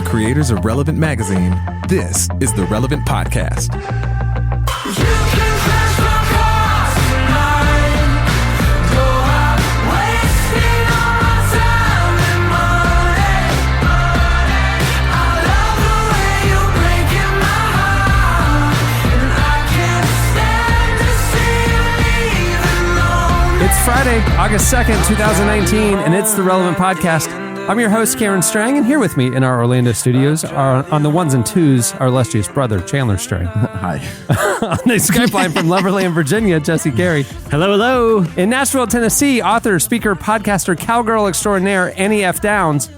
creators of Relevant Magazine, this is the Relevant Podcast. It's Friday, August 2nd, 2019, and it's the Relevant Podcast. I'm your host, Karen Strang, and here with me in our Orlando studios are, on the ones and twos, our illustrious brother, Chandler Strang. Hi. On the Skype line from Loverland, Virginia, Jesse Carey. Hello, hello. In Nashville, Tennessee, author, speaker, podcaster, cowgirl extraordinaire, Annie F. Downs.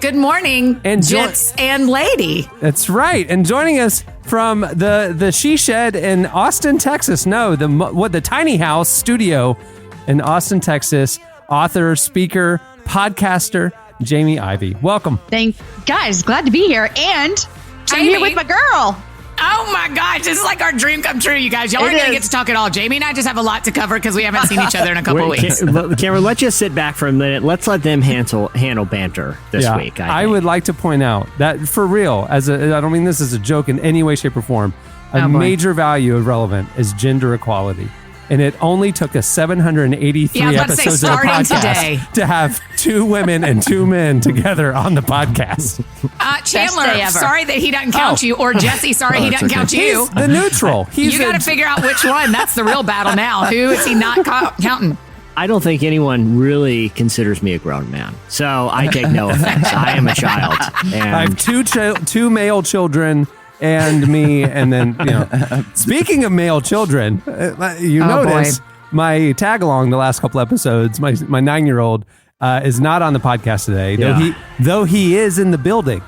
Good morning, And gents and lady. That's right. And joining us from the She Shed in Austin, Texas. No, the Tiny House studio in Austin, Texas. Author, speaker, podcaster, Jamie Ivey. Welcome. Guys, glad to be here. And I'm here with my girl. Oh my gosh, this is like our dream come true, you guys. Y'all aren't going to get to talk at all. Jamie and I just have a lot to cover because we haven't seen each other in a couple weeks. Cameron, let's just sit back for a minute. Let's let them handle banter this week. I would like to point out that for real, I don't mean this as a joke in any way, shape, or form, a major value of Relevant is gender equality. And it only took us 783 episodes of the podcast to have two women and two men together on the podcast. Chandler, sorry that he doesn't count you, or Jesse, sorry he doesn't count you. He's the neutral. You got to figure out which one. That's the real battle now. Who is he not counting? I don't think anyone really considers me a grown man, so I take no offense. I am a child. And I have two male children. And me, and then, speaking of male children, notice my tag along the last couple episodes, my 9-year-old is not on the podcast today, though he is in the building.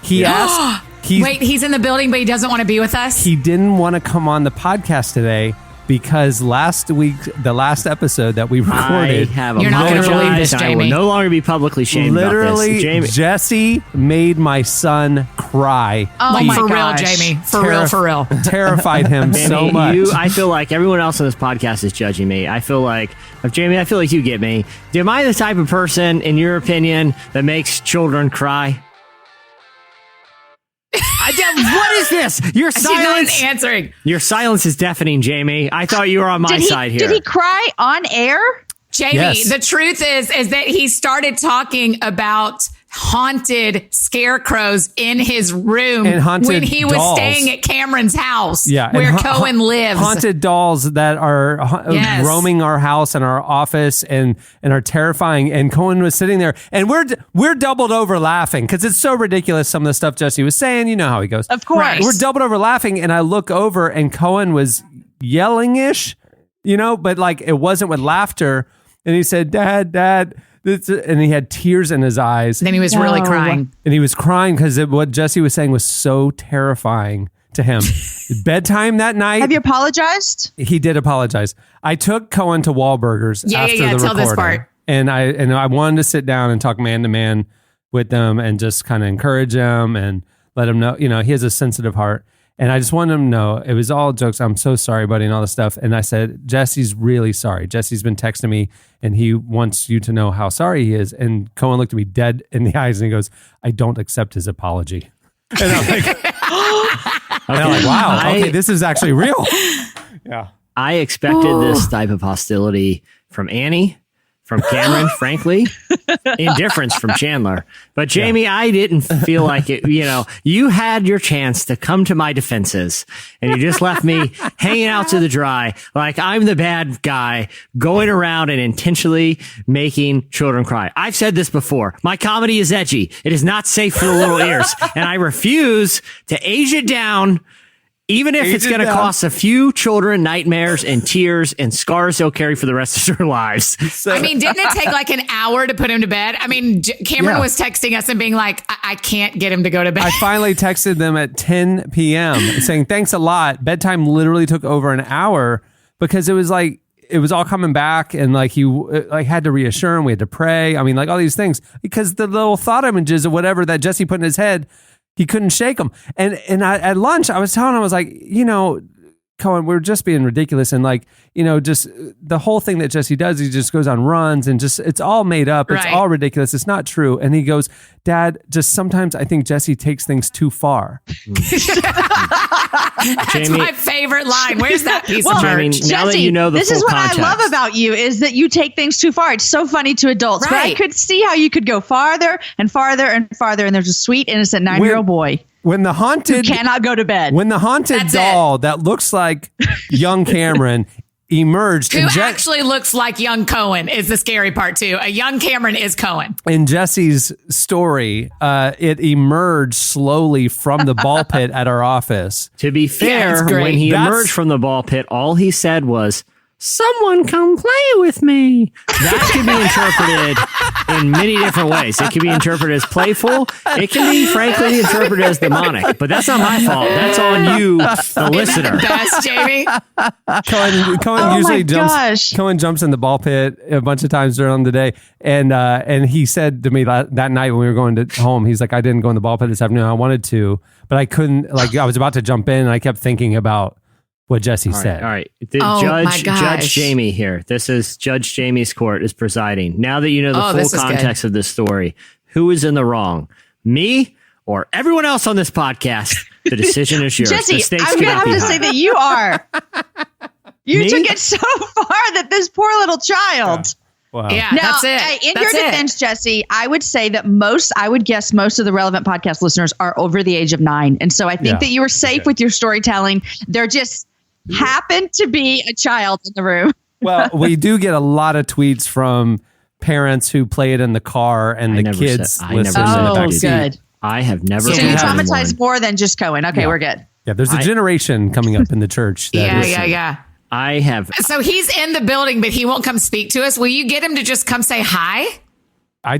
He asked. He's in the building, but he doesn't want to be with us? He didn't want to come on the podcast today because last week, the last episode that we recorded, you're not going to believe this, Jamie. I will no longer be publicly shamed about this. Jamie. Jesse made my son cry. Oh my gosh. Real, Jamie. For real. Terrified him so much. I feel like everyone else on this podcast is judging me. Jamie, I feel like you get me. Am I the type of person, in your opinion, that makes children cry? What is this? Your silence. She's not answering. Your silence is deafening, Jamie. I thought you were on my side here. Did he cry on air? Jamie, yes. The truth is that he started talking about haunted scarecrows in his room when he was staying at Cameron's house, where Cohen lives. Haunted dolls that are roaming our house and our office and are terrifying. And Cohen was sitting there, and we're doubled over laughing because it's so ridiculous. Some of the stuff Jesse was saying, you know how he goes. Of course, right. We're doubled over laughing, and I look over, and Cohen was yelling-ish, but like it wasn't with laughter. And he said, "Dad." And he had tears in his eyes. And then he was really crying. And he was crying because what Jesse was saying was so terrifying to him. Bedtime that night. Have you apologized? He did apologize. I took Cohen to Wahlburgers after the recording. Tell this part. And I wanted to sit down and talk man to man with them and just kind of encourage him and let him know, he has a sensitive heart. And I just wanted him to know it was all jokes. I'm so sorry, buddy, and all this stuff. And I said, Jesse's really sorry. Jesse's been texting me, and he wants you to know how sorry he is. And Cohen looked at me dead in the eyes, and he goes, I don't accept his apology. And I'm like, wow, okay, this is actually real. Yeah. I expected this type of hostility from Annie, from Cameron, frankly, indifference from Chandler. But Jamie, I didn't feel like it. You had your chance to come to my defenses, and you just left me hanging out to the dry, like I'm the bad guy going around and intentionally making children cry. I've said this before. My comedy is edgy. It is not safe for the little ears, and I refuse to age it down. Even if it's going to cost a few children nightmares and tears and scars they'll carry for the rest of their lives. I mean, didn't it take like an hour to put him to bed? I mean, Cameron was texting us and being like, I can't get him to go to bed. I finally texted them at 10 p.m. saying, thanks a lot. Bedtime literally took over an hour because it was like, it was all coming back, and like he had to reassure him. We had to pray. I mean, like all these things because the little thought images of whatever that Jesse put in his head, he couldn't shake them. And at lunch, I was telling him, I was like, Cohen, we're just being ridiculous. And like, just the whole thing that Jesse does, he just goes on runs and just, it's all made up. It's all ridiculous. It's not true. And he goes, Dad, just sometimes I think Jesse takes things too far. That's Jamie, my favorite line. Where's that piece of merch? Jesse, now that you know the this is what context. I love about you is that you take things too far. It's so funny to adults, but I could see how you could go farther and farther and farther. And there's a sweet, innocent 9-year-old boy. When the haunted who cannot go to bed. When the haunted doll that looks like young Cameron emerged. Who actually looks like young Cohen is the scary part too. A young Cameron is Cohen. In Jesse's story, it emerged slowly from the ball pit at our office. To be fair, when he emerged from the ball pit, all he said was, "Someone come play with me." That can be interpreted in many different ways. It can be interpreted as playful. It can be, frankly, interpreted as demonic. But that's not my fault. That's on you, the listener. Best, Jamie. Cohen usually jumps. Cohen jumps in the ball pit a bunch of times during the day, and he said to me that night when we were going home, he's like, "I didn't go in the ball pit this afternoon. I wanted to, but I couldn't. Like, I was about to jump in, and I kept thinking about what Jesse said." All right. Judge Jamie here. This is Judge Jamie's court is presiding. Now that you know the full context of this story, who is in the wrong? Me or everyone else on this podcast? The decision is yours. Jesse, I'm going to have to say that you are. You took it so far that this poor little child. Yeah. Wow. Yeah, now, that's it. In your defense, Jesse, I would say that I would guess most of the relevant podcast listeners are over the age of 9. And so I think that you were safe with your storytelling. There just happened to be a child in the room. Well, we do get a lot of tweets from parents who play it in the car and the kids listen in the back seat. Good. I have never. So you traumatized more than just Cohen. Okay, we're good. Yeah, there's a generation coming up in the church. Yeah. I have. So he's in the building, but he won't come speak to us. Will you get him to just come say hi?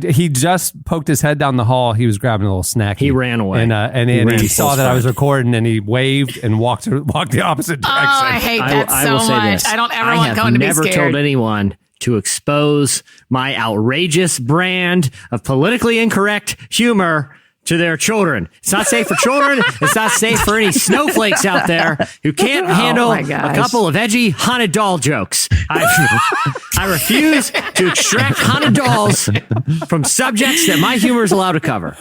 He just poked his head down the hall. He was grabbing a little snack. He ran away. And he saw that I was recording and he waved and walked the opposite direction. Oh, I hate that so much. I don't ever want Cohen to be scared. I have never told anyone to expose my outrageous brand of politically incorrect humor to their children. It's not safe for children. It's not safe for any snowflakes out there who can't handle a couple of edgy haunted doll jokes. I refuse to extract haunted dolls from subjects that my humor is allowed to cover.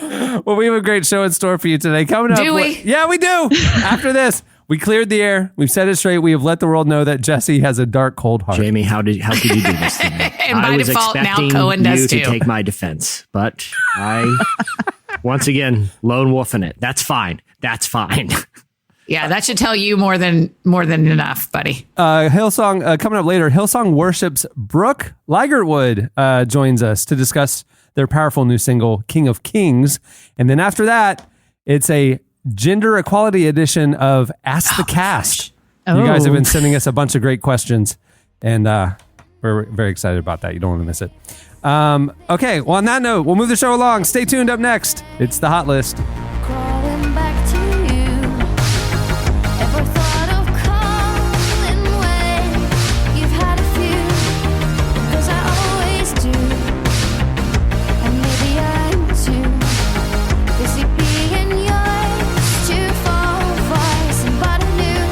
Well, we have a great show in store for you today. Coming up. Do we? Yeah, we do. After this, we cleared the air. We've set it straight. We have let the world know that Jesse has a dark, cold heart. Jamie, how could you do this to me? And by default, now Cohen does too. You to take my defense, but I... Once again, lone wolf in it. That's fine. Yeah, that should tell you more than enough, buddy. Hillsong coming up later. Hillsong worships Brooke Ligertwood joins us to discuss their powerful new single, King of Kings. And then after that, it's a gender equality edition of Ask the Cast. You guys have been sending us a bunch of great questions, and we're very excited about that. You don't want to miss it. Okay, well, on that note, we'll move the show along. Stay tuned. Up next, it's the Hot List. Crawling back to you. Ever thought of calling when you've had a few? 'Cause I always do. And maybe I'm too busy being yours to fall for somebody new.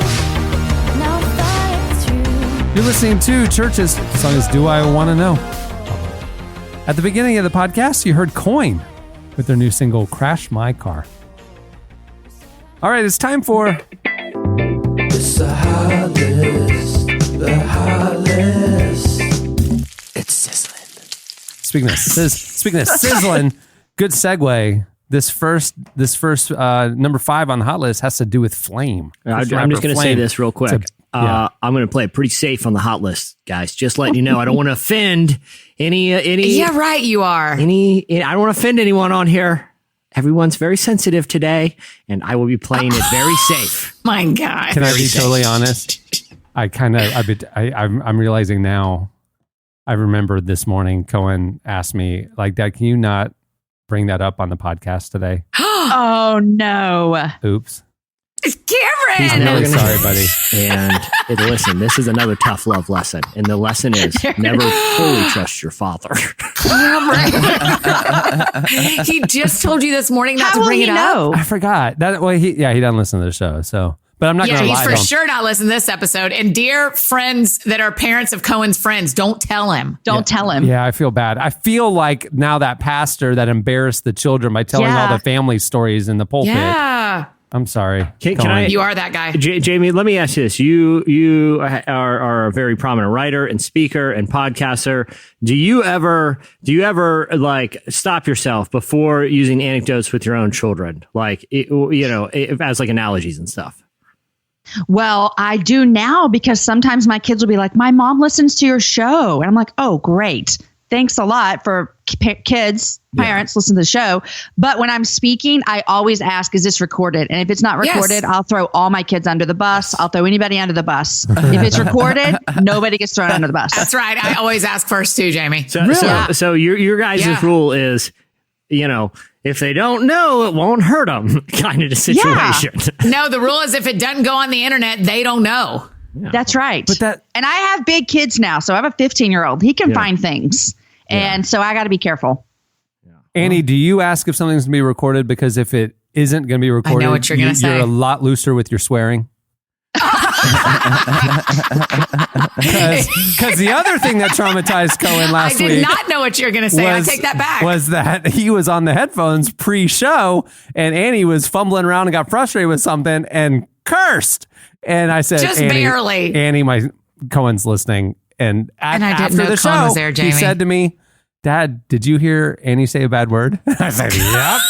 Now thought it through. You're listening to Church's song is Do I Want to Know? At the beginning of the podcast, you heard Coin with their new single, Crash My Car. All right, it's time for... It's the Hot List. The Hot List. It's sizzling. Speaking of sizzling, good segue. This first number 5 on the Hot List has to do with Flame. I'm just going to say this real quick. I'm going to play it pretty safe on the Hot List, guys. Just letting you know, I don't want to offend any. Yeah, right. You are. I don't want to offend anyone on here. Everyone's very sensitive today, and I will be playing it very safe. My God. Can I be totally honest? I'm realizing now. I remembered this morning. Cohen asked me, like, Dad, can you not bring that up on the podcast today? Oh no! Oops. Cameron! I'm really sorry, buddy. And listen, this is another tough love lesson. And the lesson is never fully trust your father. He just told you this morning not to bring it up. I forgot. He doesn't listen to the show. So, But I'm not going to lie. Yeah, he's for sure not listening to this episode. And dear friends that are parents of Cohen's friends, don't tell him. Don't tell him. Yeah, I feel bad. I feel like now that pastor that embarrassed the children by telling all the family stories in the pulpit. Yeah. I'm sorry. Can I? You are that guy. Jamie, let me ask you this. You are a very prominent writer and speaker and podcaster. Do you ever like stop yourself before using anecdotes with your own children? Like, as like analogies and stuff? Well, I do now because sometimes my kids will be like, my mom listens to your show. And I'm like, oh, great. Thanks a lot for parents listen to the show. But when I'm speaking, I always ask, is this recorded? And if it's not recorded, I'll throw all my kids under the bus. I'll throw anybody under the bus. If it's recorded, nobody gets thrown under the bus. That's right. I always ask first too, Jamie. So your guys' rule is, if they don't know, it won't hurt them kind of a situation. Yeah. No, the rule is if it doesn't go on the internet, they don't know. Yeah. That's right. And I have big kids now. So I have a 15-year-old. He can find things. And so I got to be careful. Yeah. Annie, do you ask if something's going to be recorded? Because if it isn't going to be recorded, I know what you're going to say. You're a lot looser with your swearing. Because the other thing that traumatized Cohen last week. I did not know what you're going to say. I take that back. Was that he was on the headphones pre-show and Annie was fumbling around and got frustrated with something and cursed. And I said, just Annie, barely. Annie, my Cohen's listening. And I didn't after know the Cohen show, was there, Jamie. he said to me, Dad, did you hear Annie say a bad word? I said, yep.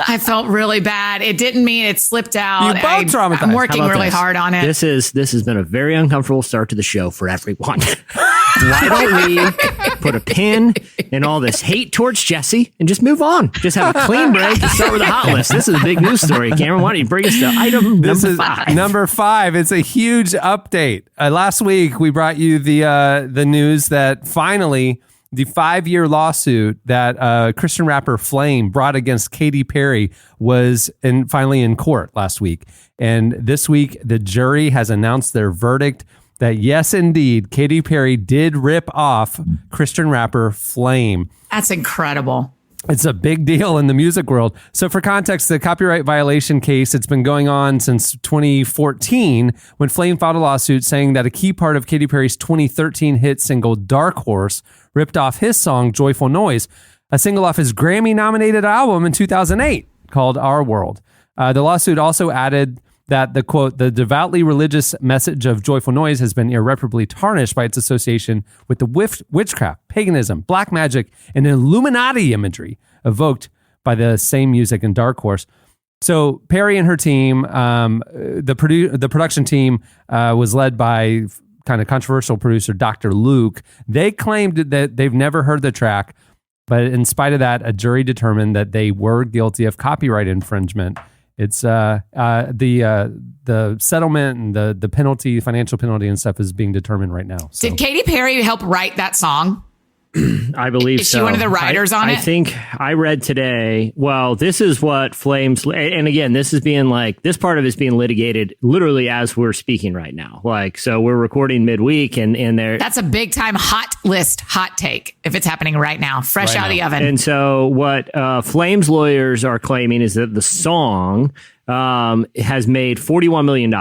I felt really bad. It didn't mean it slipped out. You both traumatized. I'm working really hard on it. This has been a very uncomfortable start to the show for everyone. Why don't we put a pin in all this hate towards Jesse and just move on? Just have a clean break and start with a hot list. This is a big news story. Cameron, why don't you bring us to item number 5? Number 5. It's a huge update. Last week, we brought you the news that finally the 5-year lawsuit that Christian rapper Flame brought against Katy Perry was finally in court last week. And this week, the jury has announced their verdict that yes, indeed, Katy Perry did rip off Christian rapper Flame. That's incredible. It's a big deal in the music world. So for context, the copyright violation case, it's been going on since 2014 when Flame filed a lawsuit saying that a key part of Katy Perry's 2013 hit single Dark Horse ripped off his song Joyful Noise, a single off his Grammy-nominated album in 2008 called Our World. The lawsuit also added that the quote, the devoutly religious message of Joyful Noise has been irreparably tarnished by its association with the witchcraft, paganism, black magic, and Illuminati imagery evoked by the same music in Dark Horse. So Perry and her team, the production team was led by kind of controversial producer Dr. Luke. They claimed that they've never heard the track, but in spite of that, a jury determined that they were guilty of copyright infringement. It's the settlement and the penalty, financial penalty and stuff is being determined right now. So. Did Katy Perry help write that song? I believe so. Is she one of the writers on it? I think I read today. Well, this is what Flames, and again, this is being this part of it is being litigated literally as we're speaking right now. So we're recording midweek and there. That's a big time hot take if it's happening right now, fresh out of the oven. And so what Flames lawyers are claiming is that the song has made $41 million,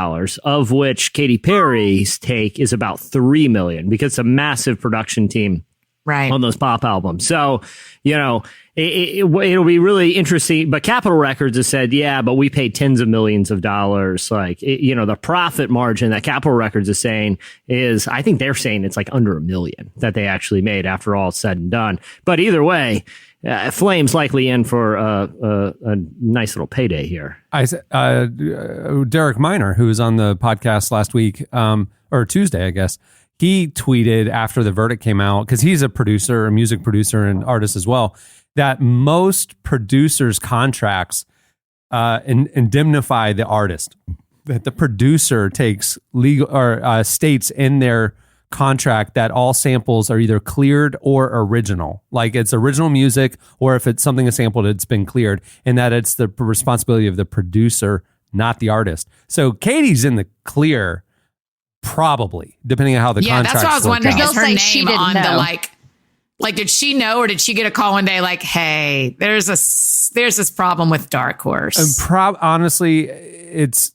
of which Katy Perry's take is about $3 million because it's a massive production team. Right. On those pop albums. So, it'll be really interesting. But Capitol Records has said, but we paid tens of millions of dollars. The profit margin that Capitol Records is saying is, I think they're saying it's under $1 million that they actually made after all said and done. But either way, Flame's likely in for a nice little payday here. Derek Minor, who was on the podcast last week, or Tuesday, I guess, he tweeted after the verdict came out, because he's a producer, a music producer and artist as well, that most producers' contracts indemnify the artist. That the producer takes legal or states in their contract that all samples are either cleared or original. Like it's original music, or if it's something is sampled, it's been cleared, and that it's the responsibility of the producer, not the artist. So Katie's in the clear. Probably, depending on how the contract. That's what I was wondering. Is her she name on know. the did she know, or did she get a call one day hey, there's this problem with Dark Horse? Honestly, it's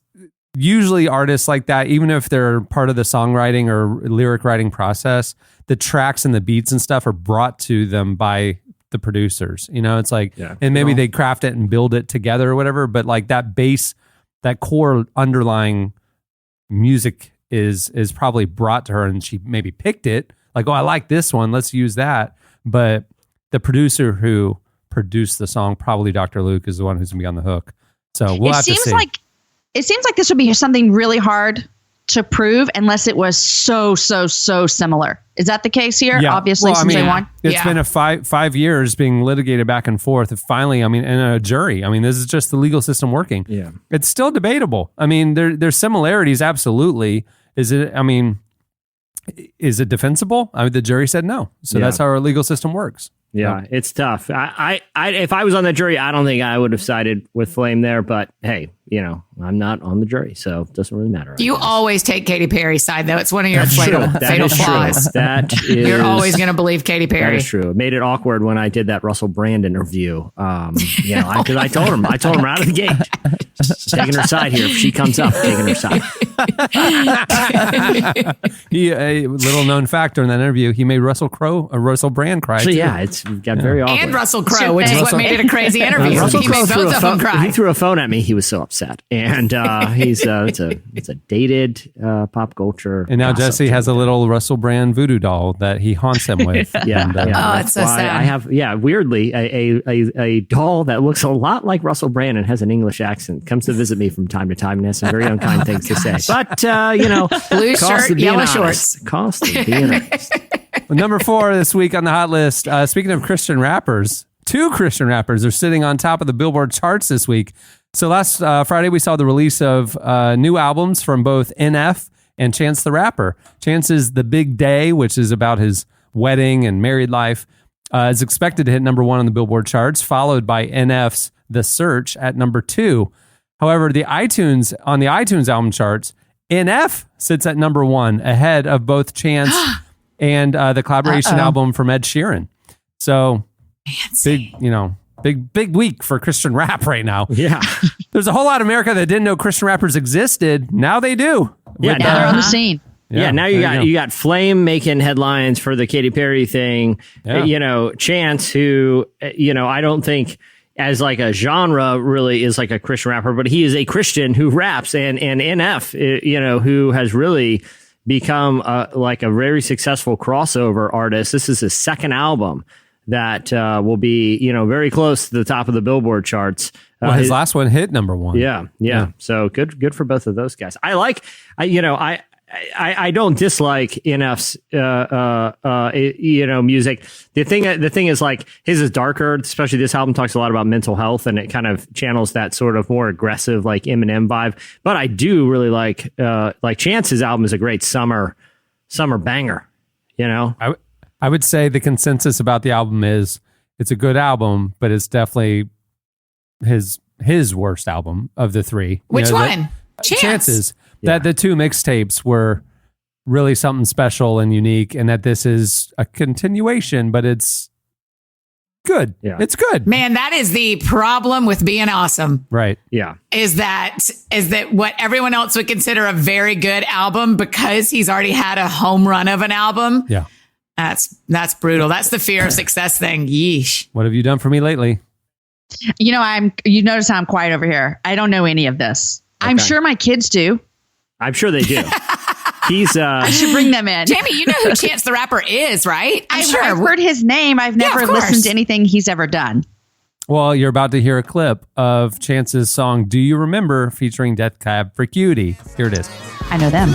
usually artists like that, even if they're part of the songwriting or lyric writing process, the tracks and the beats and stuff are brought to them by the producers. You know, it's like, and maybe they craft it and build it together or whatever, but like that bass, that core underlying music is probably brought to her, and she maybe picked it like, oh, I like this one, let's use that. But the producer who produced the song, probably Dr. Luke, is the one who's gonna be on the hook. So we'll have to see. It seems like this would be something really hard to prove unless it was so similar. Is that the case here? Yeah. Obviously, since they won. It's been a five years being litigated back and forth. Finally, I mean, in a jury. I mean, this is just the legal system working. Yeah, it's still debatable. I mean, there's similarities, absolutely. Is it defensible? I mean, the jury said no. So that's how our legal system works. Yeah, it's tough. I if I was on the jury, I don't think I would have sided with Flame there. But hey, you know, I'm not on the jury, so it doesn't really matter. You always take Katy Perry's side, though. It's one of your fatal flaws. That is, you're always going to believe Katy Perry. That is true. It made it awkward when I did that Russell Brand interview. You know, because I told him right out of the gate, taking her side here. If she comes up, taking her side. A little known factor in that interview, he made Russell Brand cry. So yeah, it's got very awkward. And Russell Crowe, which is what made it a crazy interview. He made both of them cry. He threw a phone at me. He was so upset, and he's it's a dated pop culture. And now Jesse has a little Russell Brand voodoo doll that he haunts him with. Oh, it's so sad. I have weirdly a doll that looks a lot like Russell Brand and has an English accent. Comes to visit me from time to time and has some very unkind things to say. But you know, blue shirt, yellow shorts. Cost of being honest. Number 4 this week on the hot list. Speaking of Christian rappers, 2 Christian rappers are sitting on top of the Billboard charts this week. So last Friday, we saw the release of new albums from both NF and Chance the Rapper. Chance's The Big Day, which is about his wedding and married life, is expected to hit number 1 on the Billboard charts, followed by NF's The Search at number 2. However, on the iTunes album charts, NF sits at number 1, ahead of both Chance and the collaboration album from Ed Sheeran. So big week for Christian rap right now. Yeah. There's a whole lot of America that didn't know Christian rappers existed. Now they do. Yeah, now they're on the scene. Yeah, now you got Flame making headlines for the Katy Perry thing. Yeah. You know, Chance, who I don't think as like a genre really is like a Christian rapper, but he is a Christian who raps, and NF, who has really become like a very successful crossover artist. This is his second album that will be, very close to the top of the Billboard charts. His last one hit number 1. Yeah. So good for both of those guys. I don't dislike NF's music. The thing is, like, his is darker. Especially this album talks a lot about mental health, and it kind of channels that sort of more aggressive, like Eminem vibe. But I do really like Chance's album is a great summer banger. I would say the consensus about the album is it's a good album, but it's definitely his worst album of the 3. Which one? Chance's. That the 2 mixtapes were really something special and unique, and that this is a continuation, but it's good. Yeah. It's good. Man, that is the problem with being awesome. Right. Yeah. Is that what everyone else would consider a very good album, because he's already had a home run of an album? Yeah. That's brutal. That's the fear of success thing. Yeesh. What have you done for me lately? You notice how I'm quiet over here. I don't know any of this. Okay. I'm sure my kids do. I'm sure they do. I should bring them in. Jamie, you know who Chance the Rapper is, right? I've heard his name. I've never listened to anything he's ever done. Well, you're about to hear a clip of Chance's song, Do You Remember, featuring Death Cab for Cutie. Here it is. I know them.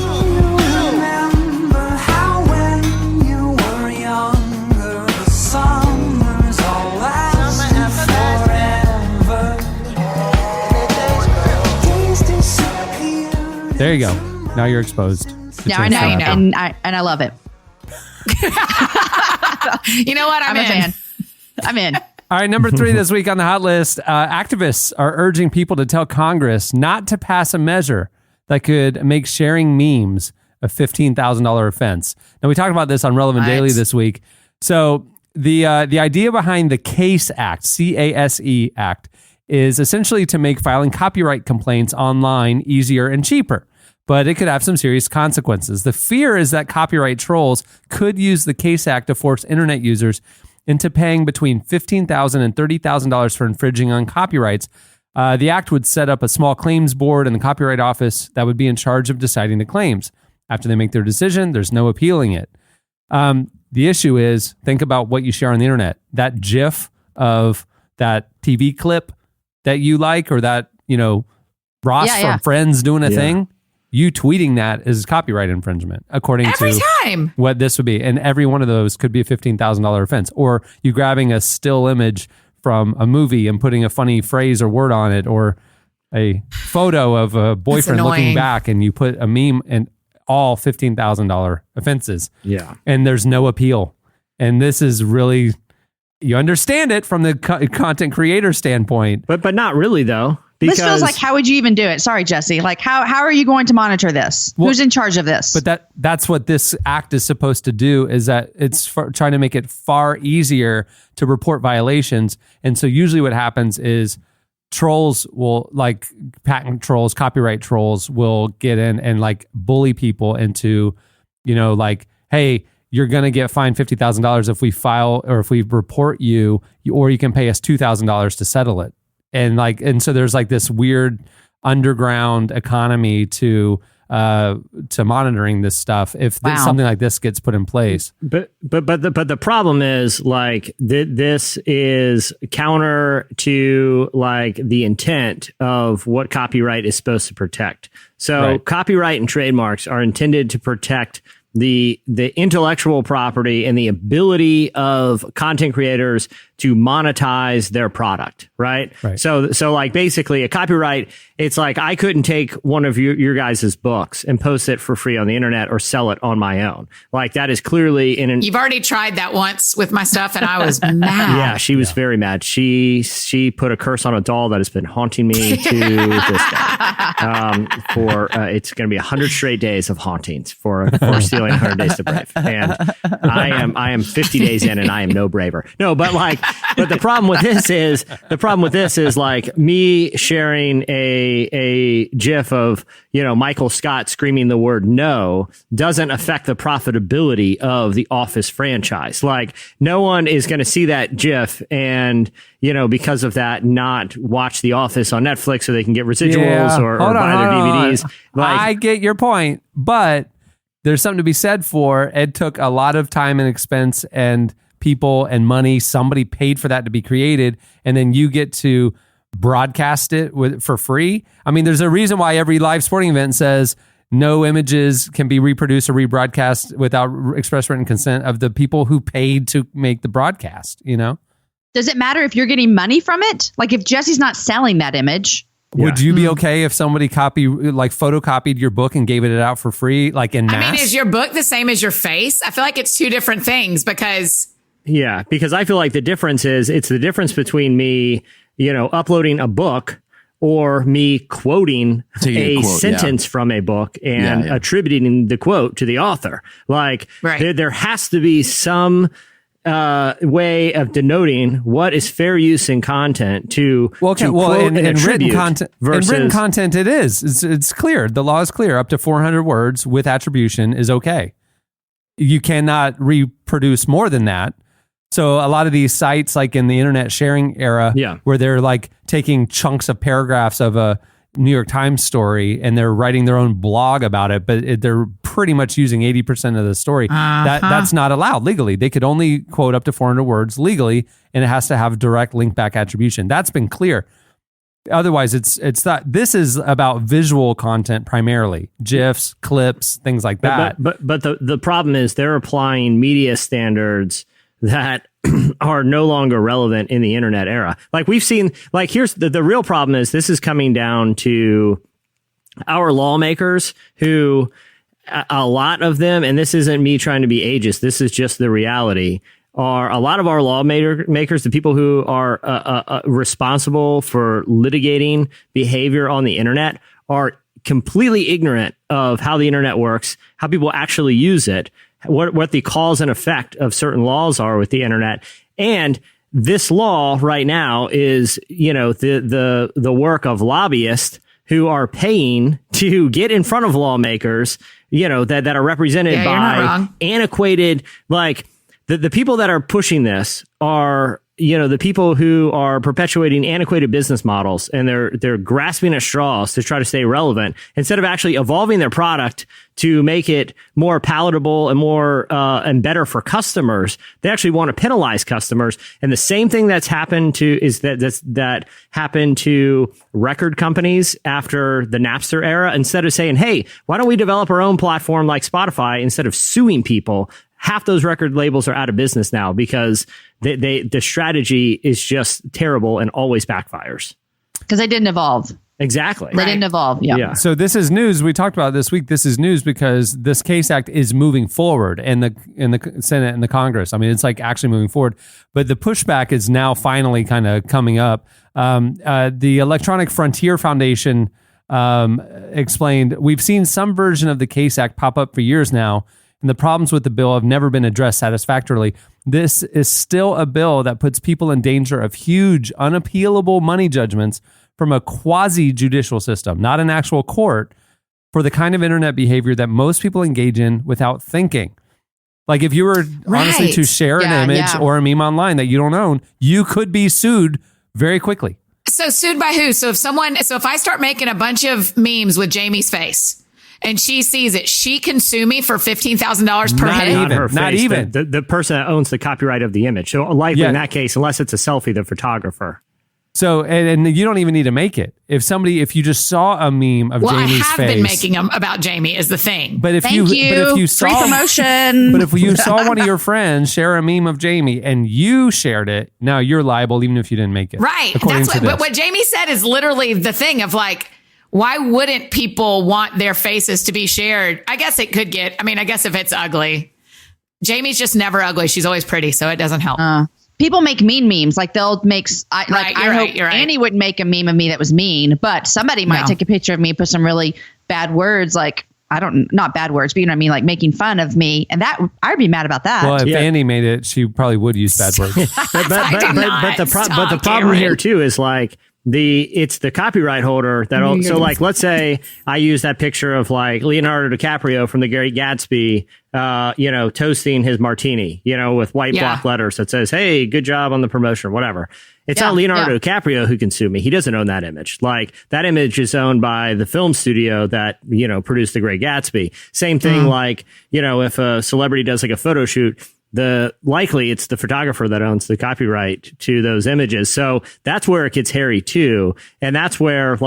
There you go. Now you're exposed. Yeah, I know, and I love it. You know what? I'm in. I'm in. All right, number 3 this week on the hot list. Activists are urging people to tell Congress not to pass a measure that could make sharing memes a $15,000 offense. Now, we talked about this on Relevant Daily this week. So the idea behind the CASE Act, CASE Act, is essentially to make filing copyright complaints online easier and cheaper, but it could have some serious consequences. The fear is that copyright trolls could use the CASE Act to force internet users into paying between $15,000 and $30,000 for infringing on copyrights. The act would set up a small claims board in the Copyright Office that would be in charge of deciding the claims. After they make their decision, there's no appealing it. The issue is, think about what you share on the internet. That GIF of that TV clip that you like, or that, Ross from Friends doing a thing, you tweeting that is copyright infringement, according to what this would be. And every one of those could be a $15,000 offense. Or you grabbing a still image from a movie and putting a funny phrase or word on it, or a photo of a boyfriend looking back and you put a meme, and all $15,000 offenses. Yeah. And there's no appeal. And this is really, you understand it from the content creator standpoint. But not really, though. This feels like, how would you even do it? Sorry, Jesse. Like, how are you going to monitor this? Who's in charge of this? But that's what this act is supposed to do, is that it's trying to make it far easier to report violations. And so usually what happens is trolls will, like patent trolls, copyright trolls, will get in and like bully people into, like, hey, you're going to get fined $50,000 if we file or if we report you, or you can pay us $2,000 to settle it. And so there's like this weird underground economy to monitoring this stuff if something like this gets put in place. But the problem is, like, this is counter to like the intent of what copyright is supposed to protect. So copyright and trademarks are intended to protect the intellectual property and the ability of content creators to monetize their product, right? So like basically a copyright, it's like I couldn't take one of your guys' books and post it for free on the internet or sell it on my own. Like that is clearly in an... You've already tried that once with my stuff and I was mad. Yeah, she was very mad. She put a curse on a doll that has been haunting me to this day. It's going to be 100 straight days of hauntings for stealing 100 Days to Brave. And I am 50 days in and I am no braver. No, but the problem with this is like me sharing a GIF of, Michael Scott screaming the word no doesn't affect the profitability of the Office franchise. Like no one is going to see that GIF and, because of that, not watch The Office on Netflix so they can get residuals or buy their DVDs. Like, I get your point, but there's something to be said for it took a lot of time and expense and people and money. Somebody paid for that to be created, and then you get to broadcast it for free. I mean, there's a reason why every live sporting event says no images can be reproduced or rebroadcast without express written consent of the people who paid to make the broadcast, Does it matter if you're getting money from it? Like if Jesse's not selling that image... Would you be okay if somebody photocopied your book and gave it out for free, like in mass? I mean, is your book the same as your face? I feel like it's two different things because... Yeah, because I feel like the difference is, it's the difference between me, uploading a book or me quoting a sentence from a book and attributing the quote to the author. Like there has to be some... way of denoting what is fair use in content to in written content versus... In written content it is. It's clear. The law is clear. Up to 400 words with attribution is okay. You cannot reproduce more than that. So a lot of these sites, like in the internet sharing era, where they're like taking chunks of paragraphs of a New York Times story and they're writing their own blog about it, but they're pretty much using 80% of the story. That's not allowed legally. They could only quote up to 400 words legally, and it has to have direct link back attribution. That's been clear. Otherwise, it's not. This is about visual content primarily, GIFs, clips, things like that. But the problem is they're applying media standards that are no longer relevant in the internet era. Like we've seen, like here's the real problem is this is coming down to our lawmakers who, a lot of them, and this isn't me trying to be ageist, this is just the reality, are a lot of our lawmakers, the people who are responsible for litigating behavior on the internet, are completely ignorant of how the internet works, how people actually use it, what the cause and effect of certain laws are with the internet. And this law right now is, the work of lobbyists who are paying to get in front of lawmakers, that are represented by antiquated, like the people that are pushing this are, the people who are perpetuating antiquated business models, and they're grasping at straws to try to stay relevant instead of actually evolving their product to make it more palatable and more and better for customers. They actually want to penalize customers. And the same thing that happened to record companies after the Napster era. Instead of saying, hey, why don't we develop our own platform like Spotify instead of suing people? Half those record labels are out of business now because the strategy is just terrible and always backfires. Because they didn't evolve. Exactly. They didn't evolve. Yeah. So this is news. We talked about it this week. This is news because this Case Act is moving forward in the Senate and the Congress. I mean, it's like actually moving forward. But the pushback is now finally kind of coming up. The Electronic Frontier Foundation explained, we've seen some version of the Case Act pop up for years now, and the problems with the bill have never been addressed satisfactorily. This is still a bill that puts people in danger of huge, unappealable money judgments from a quasi-judicial system, not an actual court, for the kind of internet behavior that most people engage in without thinking. Like if you were honestly to share an image or a meme online that you don't own, you could be sued very quickly. So sued by who? So if I start making a bunch of memes with Jamie's face, and she sees it, she can sue me for $15,000 per hit? Not even. The person that owns the copyright of the image. So likely in that case, unless it's a selfie, the photographer. So, and you don't even need to make it. If you just saw a meme of Jamie's face. I have been making them about Jamie is the thing. But if you saw free promotion. But if you saw one of your friends share a meme of Jamie and you shared it, now you're liable even if you didn't make it. Right. But what Jamie said is literally the thing of like, why wouldn't people want their faces to be shared? I guess it could get, I guess if it's ugly. Jamie's just never ugly. She's always pretty, so it doesn't help. People make mean memes. Like they'll make, I hope Annie wouldn't make a meme of me that was mean, but somebody might take a picture of me, put some really bad words, like, not bad words, but you know what I mean? Like making fun of me. And that, I'd be mad about that. Well, if Annie made it, she probably would use bad words. but the problem here too is like, it's the copyright holder that'll, so like, let's say I use that picture of like Leonardo DiCaprio from The Great Gatsby, toasting his martini, with white block letters that says, hey, good job on the promotion or whatever. It's not Leonardo DiCaprio who can sue me. He doesn't own that image. Like that image is owned by the film studio that, produced The Great Gatsby. Same thing, like, if a celebrity does like a photo shoot, likely it's the photographer that owns the copyright to those images. So that's where it gets hairy too. And that's where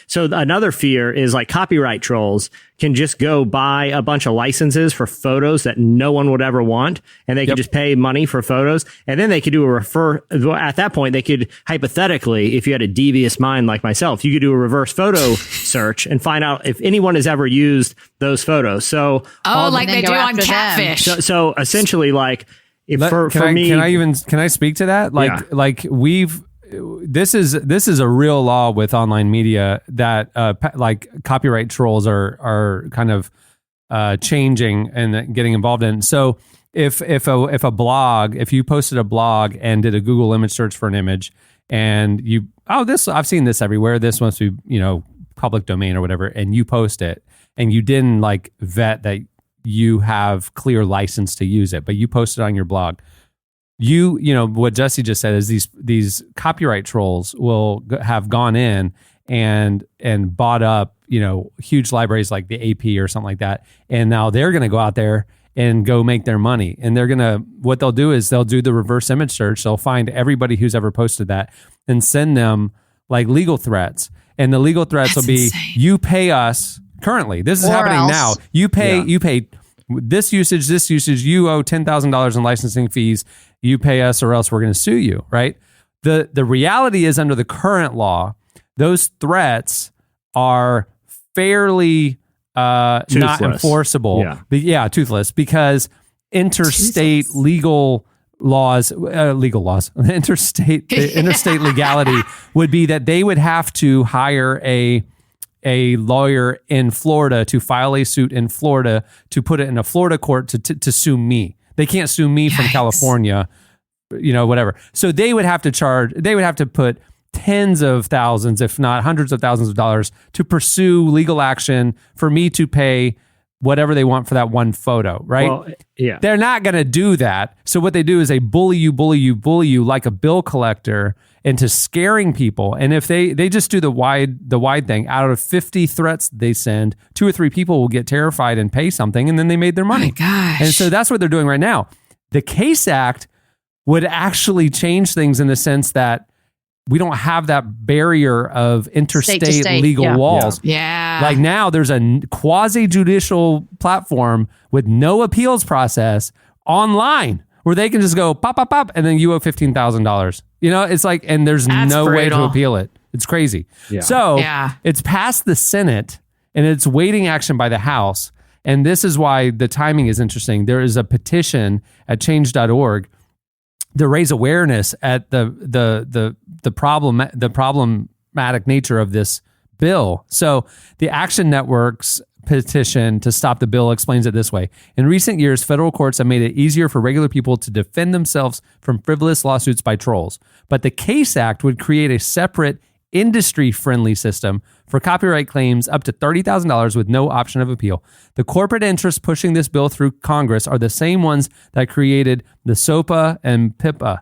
so another fear is like copyright trolls can just go buy a bunch of licenses for photos that no one would ever want. And they could just pay money for photos. And then they could do at that point, they could hypothetically, if you had a devious mind like myself, you could do a reverse photo search and find out if anyone has ever used those photos. So, like they do on Catfish. So essentially like, can I speak to that? This is a real law with online media that like copyright trolls are kind of changing and getting involved in. So if you posted a blog and did a Google image search for an image and I've seen this everywhere. This must be, public domain or whatever. And you post it and you didn't like vet that you have clear license to use it, but you post it on your blog. What Jesse just said is these copyright trolls will have gone in and bought up, huge libraries like the AP or something like that. And now they're going to go out there and go make their money. And what they'll do is they'll do the reverse image search. They'll find everybody who's ever posted that and send them like legal threats. And the legal threats will be, insane. You pay us currently. This is happening now. You pay this usage, you owe $10,000 in licensing fees. You pay us or else we're going to sue you, right? The reality is under the current law, those threats are fairly not enforceable. Toothless, because interstate legal laws, interstate legality would be that they would have to hire a lawyer in Florida to file a suit in Florida to put it in a Florida court to sue me. They can't sue me from California whatever. So they would have to put tens of thousands, if not hundreds of thousands of dollars to pursue legal action for me to pay whatever they want for that one photo, right? Well, yeah. They're not going to do that. So what they do is they bully you like a bill collector into scaring people. And if they just do the wide thing, out of 50 threats they send, 2 or 3 people will get terrified and pay something, and then they made their money. Oh my gosh. And so that's what they're doing right now. The CASE Act would actually change things in the sense that we don't have that barrier of interstate State-to-state, legal yeah. walls. Yeah. Like now there's a quasi-judicial platform with no appeals process online where they can just go pop, pop, pop, and then you owe $15,000. It's like, and there's That's no way to brutal. appeal it. It's crazy. Yeah. So Yeah. it's passed the Senate and it's waiting action by the House. And this is why the timing is interesting. There is a petition at change.org to raise awareness at the problematic nature of this bill. So the Action Network's petition to stop the bill explains it this way. In recent years, federal courts have made it easier for regular people to defend themselves from frivolous lawsuits by trolls. But the CASE Act would create a separate industry-friendly system for copyright claims up to $30,000 with no option of appeal. The corporate interests pushing this bill through Congress are the same ones that created the SOPA and PIPA.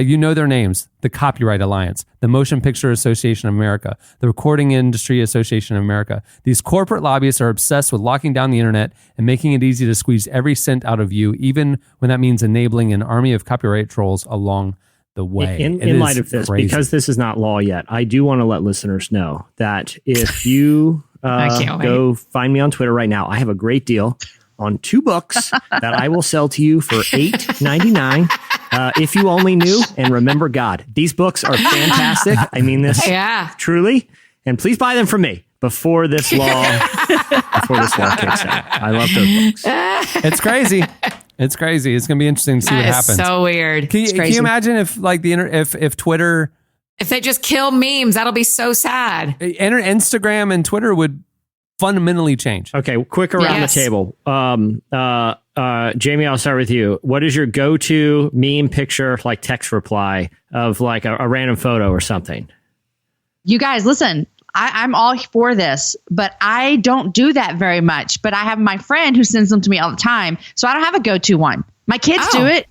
You know their names: the Copyright Alliance, the Motion Picture Association of America, the Recording Industry Association of America. These corporate lobbyists are obsessed with locking down the internet and making it easy to squeeze every cent out of you, even when that means enabling an army of copyright trolls along the way. In light of this, crazy. because this is not law yet, I do want to let listeners know that if you can't go find me on Twitter right now, I have a great deal on 2 books that I will sell to you for $8.99. If you only knew and remember God. These books are fantastic. I mean this truly. And please buy them from me before this law kicks out. I love those books. It's crazy. It's crazy. It's going to be interesting to see what That is happens. so weird. Can you imagine if like if Twitter, If they just kill memes, that'll be so sad. Instagram and Twitter would fundamentally change? Okay, quick around Yes. the table. Jamie, I'll start with you. What is your go-to meme picture, like text reply of like a random photo or something? You guys, listen, I'm all for this, but I don't do that very much. But I have my friend who sends them to me all the time. So I don't have a go-to one. My kids do it.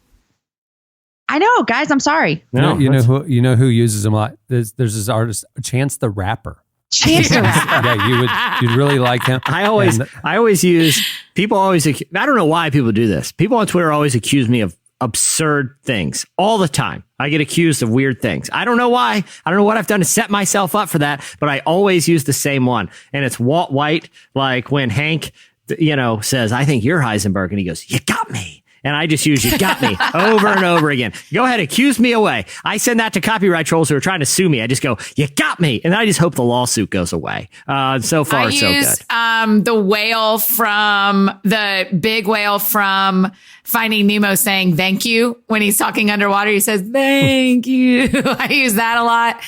I know, guys, I'm sorry. No, you know who uses them a lot? There's this artist, Chance the Rapper. Chance the Rapper. Yeah, you'd really like him. I always use, people always, I don't know why people do this. People on Twitter always accuse me of absurd things all the time. I get accused of weird things. I don't know why. I don't know what I've done to set myself up for that, but I always use the same one. And it's Walt White, like when Hank, says, I think you're Heisenberg. And he goes, you got me. And I just use you got me over and over again. Go ahead, accuse me away. I send that to copyright trolls who are trying to sue me. I just go, you got me. And I just hope the lawsuit goes away. So far, so good. The whale from the big whale from Finding Nemo saying thank you when he's talking underwater. He says, thank you. I use that a lot.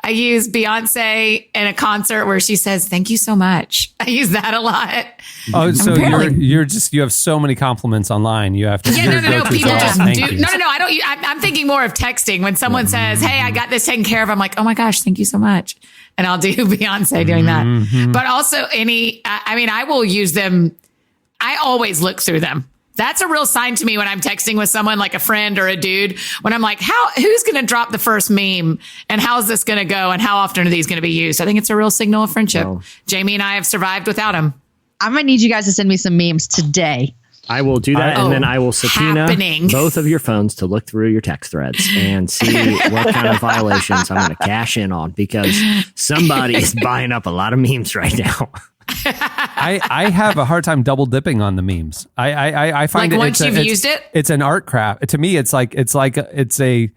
I use Beyonce in a concert where she says, thank you so much. I use that a lot. Oh, so Apparently- you have so many compliments online. You have to. Yeah, no. People just thank do. you. No. I don't. I'm thinking more of texting. When someone says, "Hey, I got this taken care of," I'm like, "Oh my gosh, thank you so much," and I'll do Beyonce doing that. But also, I will use them. I always look through them. That's a real sign to me when I'm texting with someone like a friend or a dude. When I'm like, who's going to drop the first meme, and how's this going to go, and how often are these going to be used? I think it's a real signal of friendship. Wow. Jamie and I have survived without them. I'm going to need you guys to send me some memes today. I will do that, and then I will subpoena happening. both of your phones to look through your text threads and see what kind of violations I'm going to cash in on, because somebody is buying up a lot of memes right now. I have a hard time double dipping on the memes. I find Like it once you've used it? It's an art craft. To me, it's a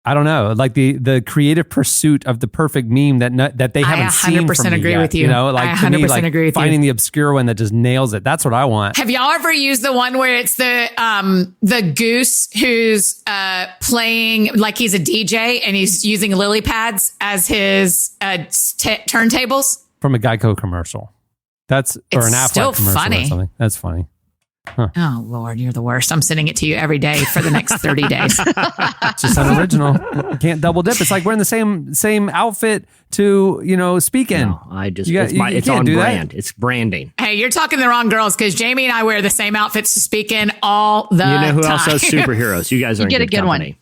I don't know, like the creative pursuit of the perfect meme that they haven't seen. 100% agree with you. Like I to me, 100% like agree with you. finding the obscure one that just nails it. That's what I want. Have y'all ever used the one where it's the goose who's playing like he's a DJ and he's using lily pads as his turntables? From a Geico commercial. Or It's an Aflac still commercial funny. or something. That's funny. Oh, Lord, you're the worst. I'm sending it to you every day for the next 30 days. It's just unoriginal. Can't double dip. It's like wearing the same outfit to, speak in. No, I just, You got- it's, you- you it's can't on do that. brand. It's branding. Hey, you're talking to the wrong girls because Jamie and I wear the same outfits to speak in all the You know who time. else does superheroes? You guys are get in a good one. company.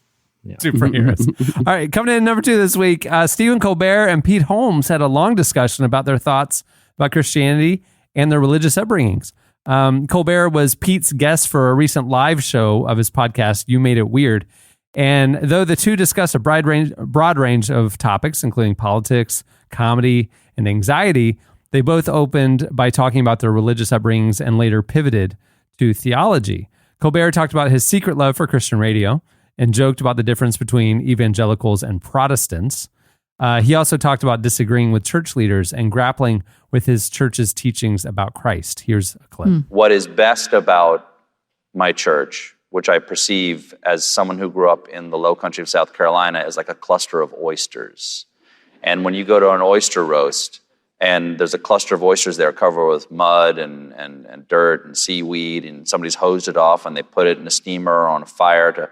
Superheroes. All right, coming in at number 2 this week, Stephen Colbert and Pete Holmes had a long discussion about their thoughts about Christianity and their religious upbringings. Colbert was Pete's guest for a recent live show of his podcast, You Made It Weird. And though the two discussed a broad range of topics, including politics, comedy, and anxiety, they both opened by talking about their religious upbringings and later pivoted to theology. Colbert talked about his secret love for Christian radio and joked about the difference between evangelicals and Protestants. He also talked about disagreeing with church leaders and grappling with his church's teachings about Christ. Here's a clip. What is best about my church, which I perceive as someone who grew up in the low country of South Carolina, is like a cluster of oysters. And when you go to an oyster roast, and there's a cluster of oysters there covered with mud and dirt and seaweed, and somebody's hosed it off, and they put it in a steamer or on a fire to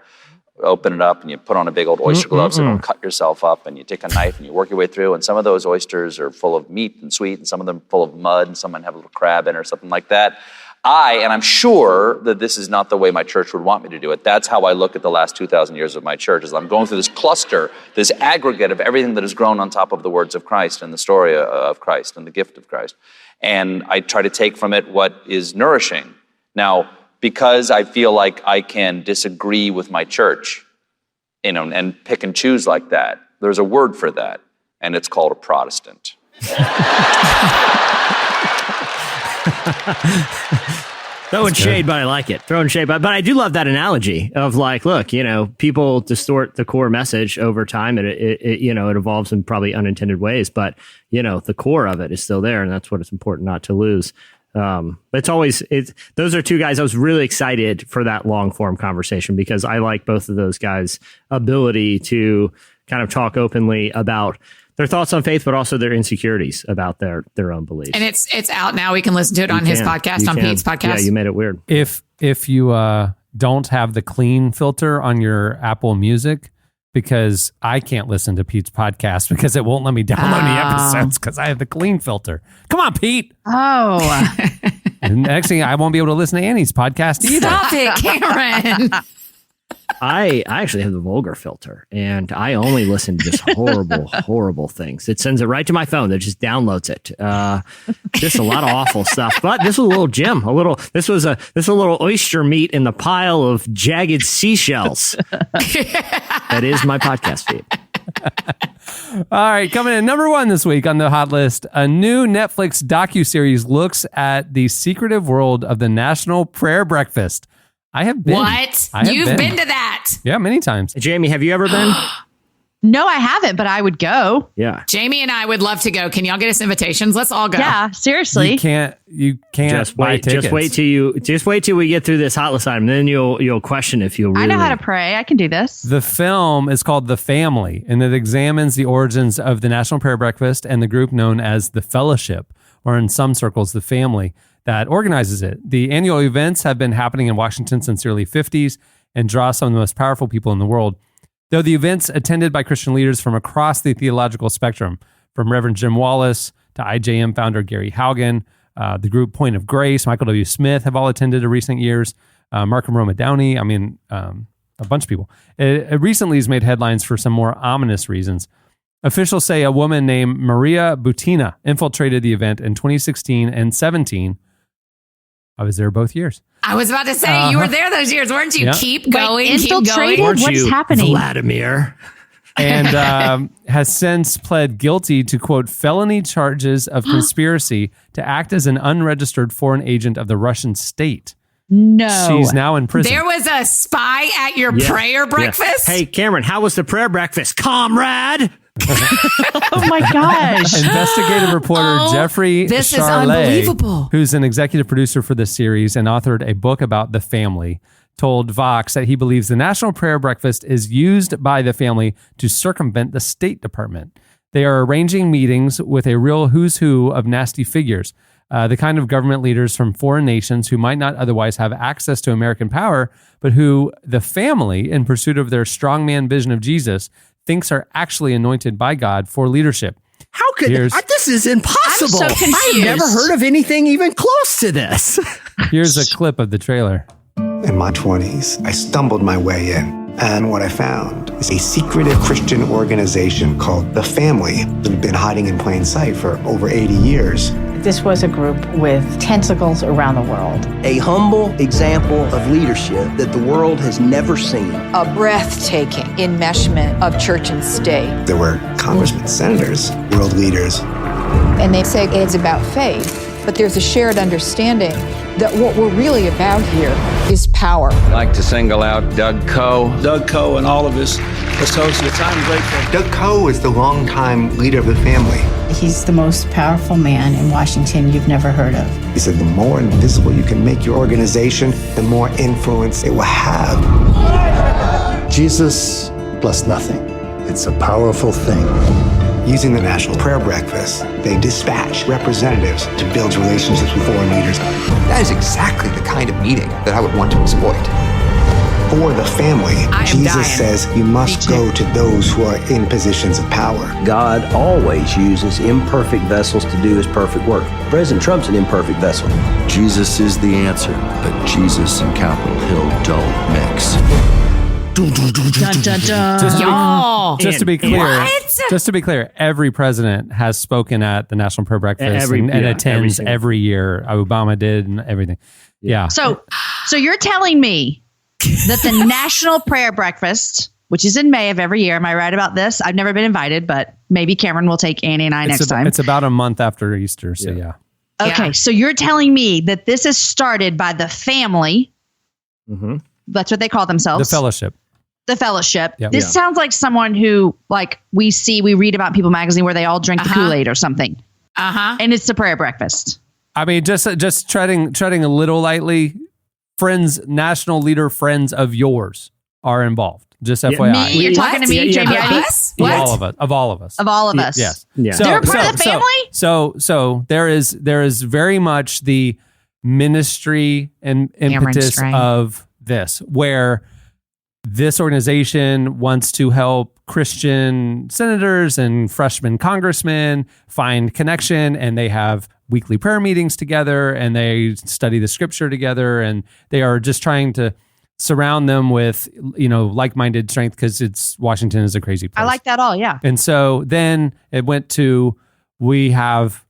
open it up, and you put on a big old oyster glove so you don't cut yourself up, and you take a knife and you work your way through, and some of those oysters are full of meat and sweet, and some of them full of mud, and some might have a little crab in it or something like that. And I'm sure that this is not the way my church would want me to do it. That's how I look at the last 2,000 years of my church, is I'm going through this cluster, this aggregate of everything that has grown on top of the words of Christ and the story of Christ and the gift of Christ. And I try to take from it what is nourishing. Now, because I feel like I can disagree with my church, and pick and choose like that, there's a word for that, and it's called a Protestant. Throwing shade, but I like it. Throwing shade, but I do love that analogy of like, look, people distort the core message over time, and it evolves in probably unintended ways, but the core of it is still there, and that's what it's important not to lose. But those are two guys. I was really excited for that long form conversation because I like both of those guys' ability to kind of talk openly about their thoughts on faith, but also their insecurities about their own beliefs. And it's out now. We can listen to it on his podcast, on Pete's podcast. Yeah, You Made It Weird. If you don't have the clean filter on your Apple Music, because I can't listen to Pete's podcast because it won't let me download the episodes because I have the clean filter. Come on, Pete. Oh, And next thing, I won't be able to listen to Annie's podcast either. Stop it, Cameron. I actually have the vulgar filter, and I only listen to just horrible things. It sends it right to my phone. That just downloads it. Just a lot of awful stuff. But this was a little gem. This was a little oyster meat in the pile of jagged seashells. That is my podcast feed. All right, coming in number 1 this week on the hot list, a new Netflix docuseries looks at the secretive world of the National Prayer Breakfast. I have been. What? You've been to that. Yeah, many times. Jamie, have you ever been? no, I haven't, but I would go. Yeah. Jamie and I would love to go. Can y'all get us invitations? Let's all go. Yeah, seriously. You can't Just buy wait. tickets. Just wait till we get through this hot list item. Then you'll question if you'll really. I know how to pray. I can do this. The film is called The Family, and it examines the origins of the National Prayer Breakfast and the group known as The Fellowship, or in some circles, The Family, that organizes it. The annual events have been happening in Washington since the early 50s and draw some of the most powerful people in the world. Though the events attended by Christian leaders from across the theological spectrum, from Reverend Jim Wallace to IJM founder Gary Haugen, the group Point of Grace, Michael W. Smith have all attended in recent years, Mark and Roma Downey, a bunch of people. It recently has made headlines for some more ominous reasons. Officials say a woman named Maria Butina infiltrated the event in 2016 and 17. I was there both years. I was about to say, you were there those years, weren't you? Yeah. Keep going, keep infiltrated? going. Weren't What's you, happening? Vladimir? And has since pled guilty to, quote, felony charges of conspiracy to act as an unregistered foreign agent of the Russian state. No. She's now in prison. There was a spy at your prayer breakfast? Hey, Cameron, how was the prayer breakfast, comrade? Oh my gosh. Investigative reporter Jeffrey this is Charlet, unbelievable. who's an executive producer for the series and authored a book about the family, told Vox that he believes the National Prayer Breakfast is used by the family to circumvent the State Department. They are arranging meetings with a real who's who of nasty figures. the kind of government leaders from foreign nations who might not otherwise have access to American power, but who the family, in pursuit of their strongman vision of Jesus, thinks are actually anointed by God for leadership. How could this is impossible? I'm so confused. I've never heard of anything even close to this. Here's a clip of the trailer. In my 20s, I stumbled my way in. And what I found is a secretive Christian organization called The Family that had been hiding in plain sight for over 80 years. This was a group with tentacles around the world. A humble example of leadership that the world has never seen. A breathtaking enmeshment of church and state. There were congressmen, senators, world leaders. And they say it's about faith, but there's a shared understanding that what we're really about here is power. I'd like to single out Doug Coe. Doug Coe and all of his associates. I'm grateful. Doug Coe is the longtime leader of the family. He's the most powerful man in Washington you've never heard of. He said the more invisible you can make your organization, the more influence it will have. Jesus plus nothing. It's a powerful thing. Using the National Prayer Breakfast, they dispatch representatives to build relationships with foreign leaders. That is exactly the kind of meeting that I would want to exploit. For the family, Jesus says you must go to those who are in positions of power. God always uses imperfect vessels to do his perfect work. President Trump's an imperfect vessel. Jesus is the answer, but Jesus and Capitol Hill don't mix. Just to be clear, every president has spoken at the National Prayer Breakfast and attends every year. Obama did and everything. Yeah. So you're telling me that the National Prayer Breakfast, which is in May of every year, am I right about this? I've never been invited, but maybe Cameron will take Annie and I next time. It's about a month after Easter, so yeah. Okay, so you're telling me that this is started by the family. Mm-hmm. That's what they call themselves. The fellowship. The fellowship. Yep. This sounds like someone who, like, we read about in People magazine where they all drink the Kool-Aid or something. And it's the prayer breakfast. I mean, just treading a little lightly. Friends, national leader friends of yours are involved. Just FYI. Me? You're talking to me, Jamie? Of all of us. Of all of us. Yes. Yeah. So, they're part of the family? So there is very much the ministry and impetus of this, where this organization wants to help Christian senators and freshman congressmen find connection, and they have weekly prayer meetings together, and they study the scripture together, and they are just trying to surround them with, like-minded strength, because Washington is a crazy place. I like that all, yeah. And so then it went to, we have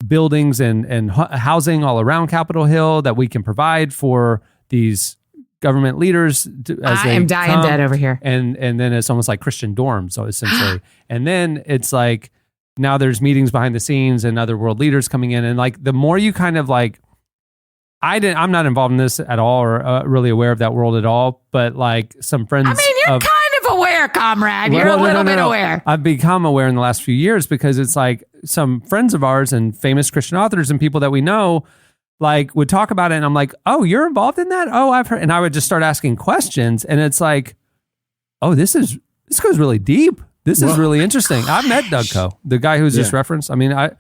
buildings and housing all around Capitol Hill that we can provide for these government leaders as I am dying dead over here. And then it's almost like Christian dorms, so essentially. And then it's like, now there's meetings behind the scenes and other world leaders coming in. And like, the more you kind of like, I'm not involved in this at all, or really aware of that world at all, but like some friends. I mean, you're kind of aware, comrade. You're a little bit aware. I've become aware in the last few years, because it's like some friends of ours and famous Christian authors and people that we know, like, would talk about it, and I'm like, oh, you're involved in that? Oh, I've heard. And I would just start asking questions, and it's like, oh, this goes really deep. This is really interesting. I've met Doug Coe, the guy who's just referenced. I mean, have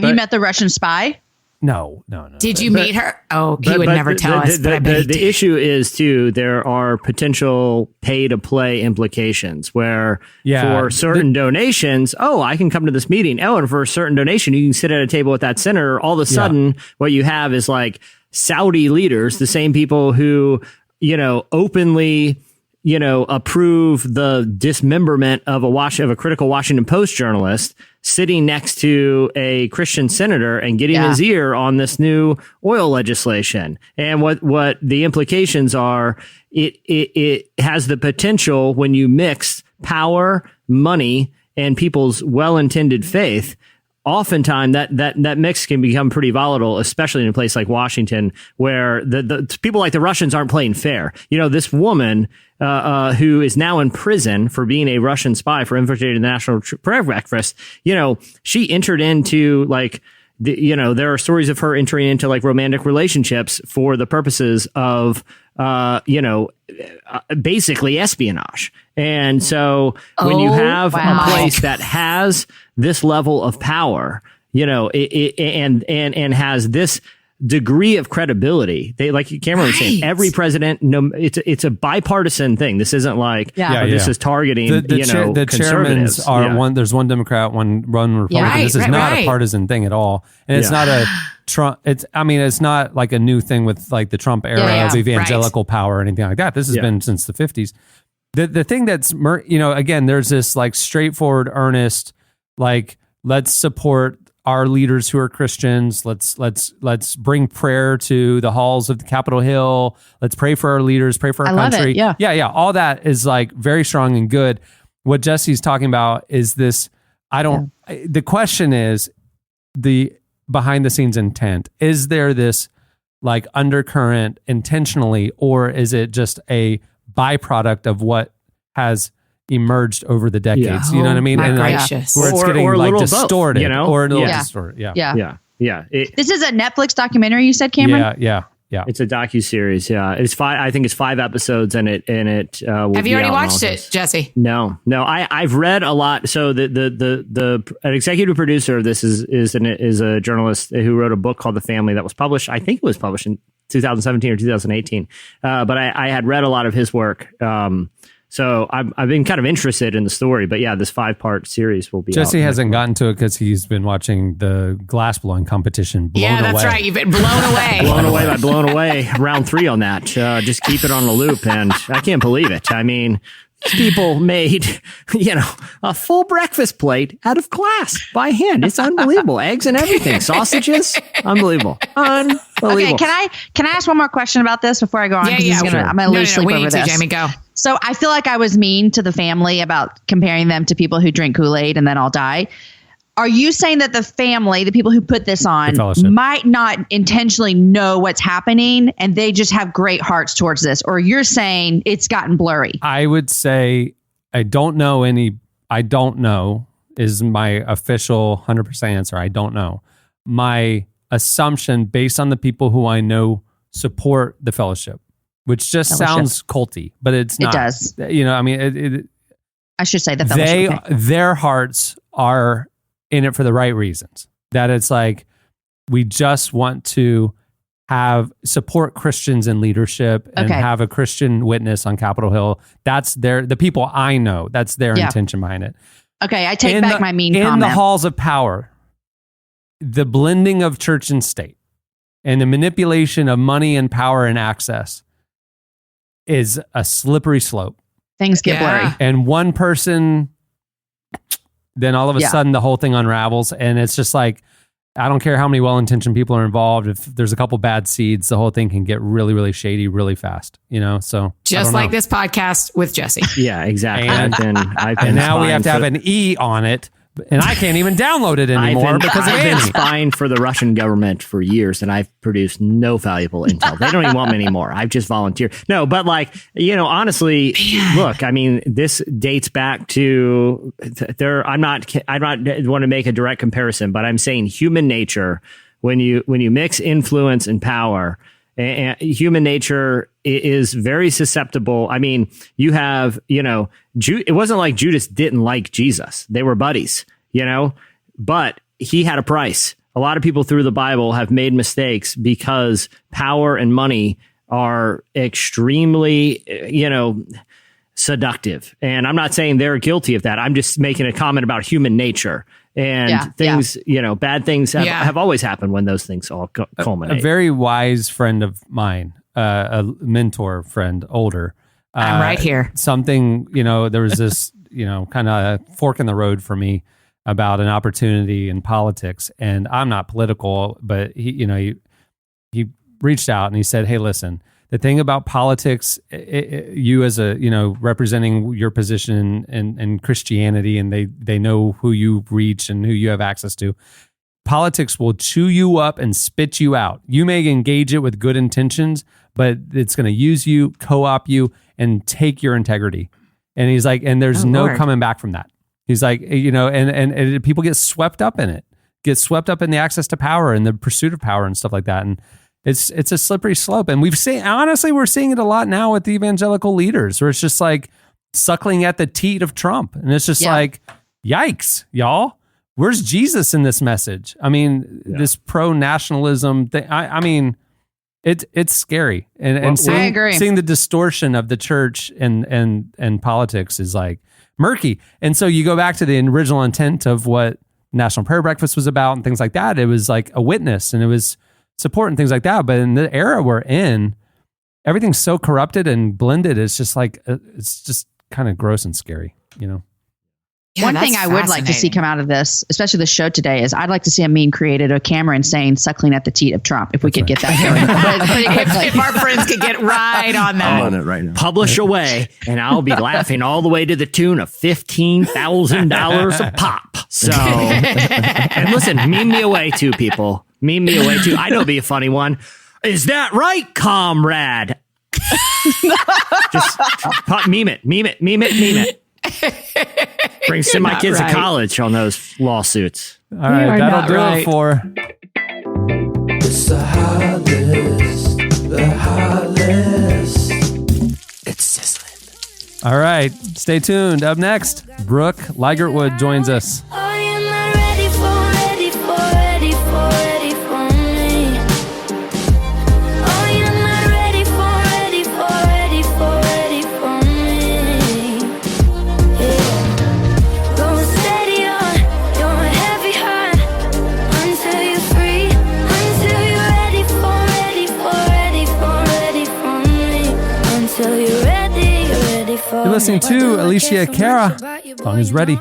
you met the Russian spy? No. Did you meet her? Oh, he would never tell us. The issue is, too, there are potential pay-to-play implications where for certain donations, I can come to this meeting. Oh, and for a certain donation, you can sit at a table with that senator. All of a sudden, what you have is like Saudi leaders, the same people who, openly approve the dismemberment of a critical Washington Post journalist, sitting next to a Christian senator and getting his ear on this new oil legislation. And what the implications are, it has the potential, when you mix power, money, and people's well-intended faith, oftentimes that mix can become pretty volatile, especially in a place like Washington, where the people like the Russians aren't playing fair. This woman who is now in prison for being a Russian spy for infiltrating the National Prayer Breakfast, she entered into there are stories of her entering into like romantic relationships for the purposes of basically espionage. And so when you have a place that has this level of power, and has this degree of credibility. They, like Cameron was saying, every president, it's a bipartisan thing. This isn't like this is targeting the chairmans are one. There's one Democrat, one Republican. This is not a partisan thing at all, and it's not a Trump. It's not like a new thing with like the Trump era of evangelical power or anything like that. This has been since the 50s. The thing that's again, there's this like straightforward, earnest, like let's support our leaders who are Christians. Let's bring prayer to the halls of the Capitol Hill. Let's pray for our leaders, pray for our country. Yeah. All that is like very strong and good. What Jesse's talking about is this. The question is the behind the scenes intent. Is there this like undercurrent intentionally, or is it just a byproduct of what has emerged over the decades? You know what I mean? And like, where it's getting like distorted, or a little distorted. Yeah. This is a Netflix documentary, you said, Cameron? Yeah. It's a docuseries. Yeah, it's 5. I think it's 5 episodes, and it. Will Have you already watched it, Jesse? No. I've read a lot. So the an executive producer of this is a journalist who wrote a book called The Family that was published. I think it was published in 2017 or 2018. But I had read a lot of his work. So I've been kind of interested in the story, but yeah, this 5-part series will be. Jesse hasn't gotten to it because he's been watching the glass blowing competition. That's right. You've been blown away. blown away. Round 3 on that. Just keep it on the loop, and I can't believe it. I mean, people made a full breakfast plate out of glass by hand. It's unbelievable. Eggs and everything, sausages, unbelievable. Okay, can I ask one more question about this before I go on? I'm gonna lose sleep over this. Jamie, go. So I feel like I was mean to the family about comparing them to people who drink Kool-Aid and then all die. Are you saying that the family, the people who put this on, might not intentionally know what's happening and they just have great hearts towards this? Or you're saying it's gotten blurry? I would say I don't know is my official 100% answer. I don't know. My assumption based on the people who I know support the fellowship, which just sounds culty, but it's not. It does. I should say the fellowship. Their hearts are in it for the right reasons. That it's like, we just want to support Christians in leadership and have a Christian witness on Capitol Hill. That's the people I know. That's their intention behind it. Okay, I take back my mean comment. In the halls of power, the blending of church and state and the manipulation of money and power and access is a slippery slope. Things get blurry. And one person, then all of a sudden the whole thing unravels. And it's just like, I don't care how many well-intentioned people are involved. If there's a couple bad seeds, the whole thing can get really, really shady really fast, So just like this podcast with Jesse. Yeah, exactly. And now we have to have an E on it. And I can't even download it anymore because I've been spying for the Russian government for years, and I've produced no valuable intel. They don't even want me anymore. I've just volunteered. No, but honestly, look, I mean, this dates back to I'm not want to make a direct comparison, but I'm saying human nature, when you mix influence and power, and human nature is very susceptible. I mean, you have, it wasn't like Judas didn't like Jesus. They were buddies, but he had a price. A lot of people through the Bible have made mistakes because power and money are extremely, seductive. And I'm not saying they're guilty of that. I'm just making a comment about human nature. And things, bad things have always happened when those things all culminate. A very wise friend of mine, a mentor friend, older. I'm right here. Something, there was this, kind of fork in the road for me about an opportunity in politics. And I'm not political, but he reached out and he said, hey, listen, the thing about politics, you as a, representing your position in Christianity, and they know who you reach and who you have access to. Politics will chew you up and spit you out. You may engage it with good intentions, but it's going to use you, co-opt you, and take your integrity. And he's like, and there's no coming back from that. He's like, and people get swept up in it, get swept up in the access to power and the pursuit of power and stuff like that. And it's a slippery slope. And we're seeing it a lot now with the evangelical leaders, where it's just like suckling at the teat of Trump. And it's just like, yikes, y'all. where's Jesus in this message? I mean, this pro-nationalism thing. I mean, it's scary, and I agree. seeing the distortion of the church and politics is like murky. And so you go back to the original intent of what National Prayer Breakfast was about and things like that. It was like a witness and it was support and things like that. But in the era we're in, everything's so corrupted and blended. It's just like, it's just kind of gross and scary, you know? Yeah, One thing I would like to see come out of this, especially the show today, is I'd like to see a meme created of Cameron saying "suckling at the teat of Trump." If we could get that going, if our friends could get right on that. I'm on it right now. Publish away, and I'll be laughing all the way to the tune of $15,000 a pop. So, and listen, meme me away too, people. Meme me away too. I know it'd be a funny one. Is that right, comrade? Just meme it. Brings to my kids at college on those lawsuits. All right, that'll do it for. It's the high list. The high list. It's sizzling. All right, stay tuned. Up next, Brooke Ligertwood joins us. Are you not ready for me? Are you not ready for me? Yeah. Go steady on your heavy heart until you're free, until you're ready for me, until you're ready for me. You're listening to Alicia Cara. Song is ready.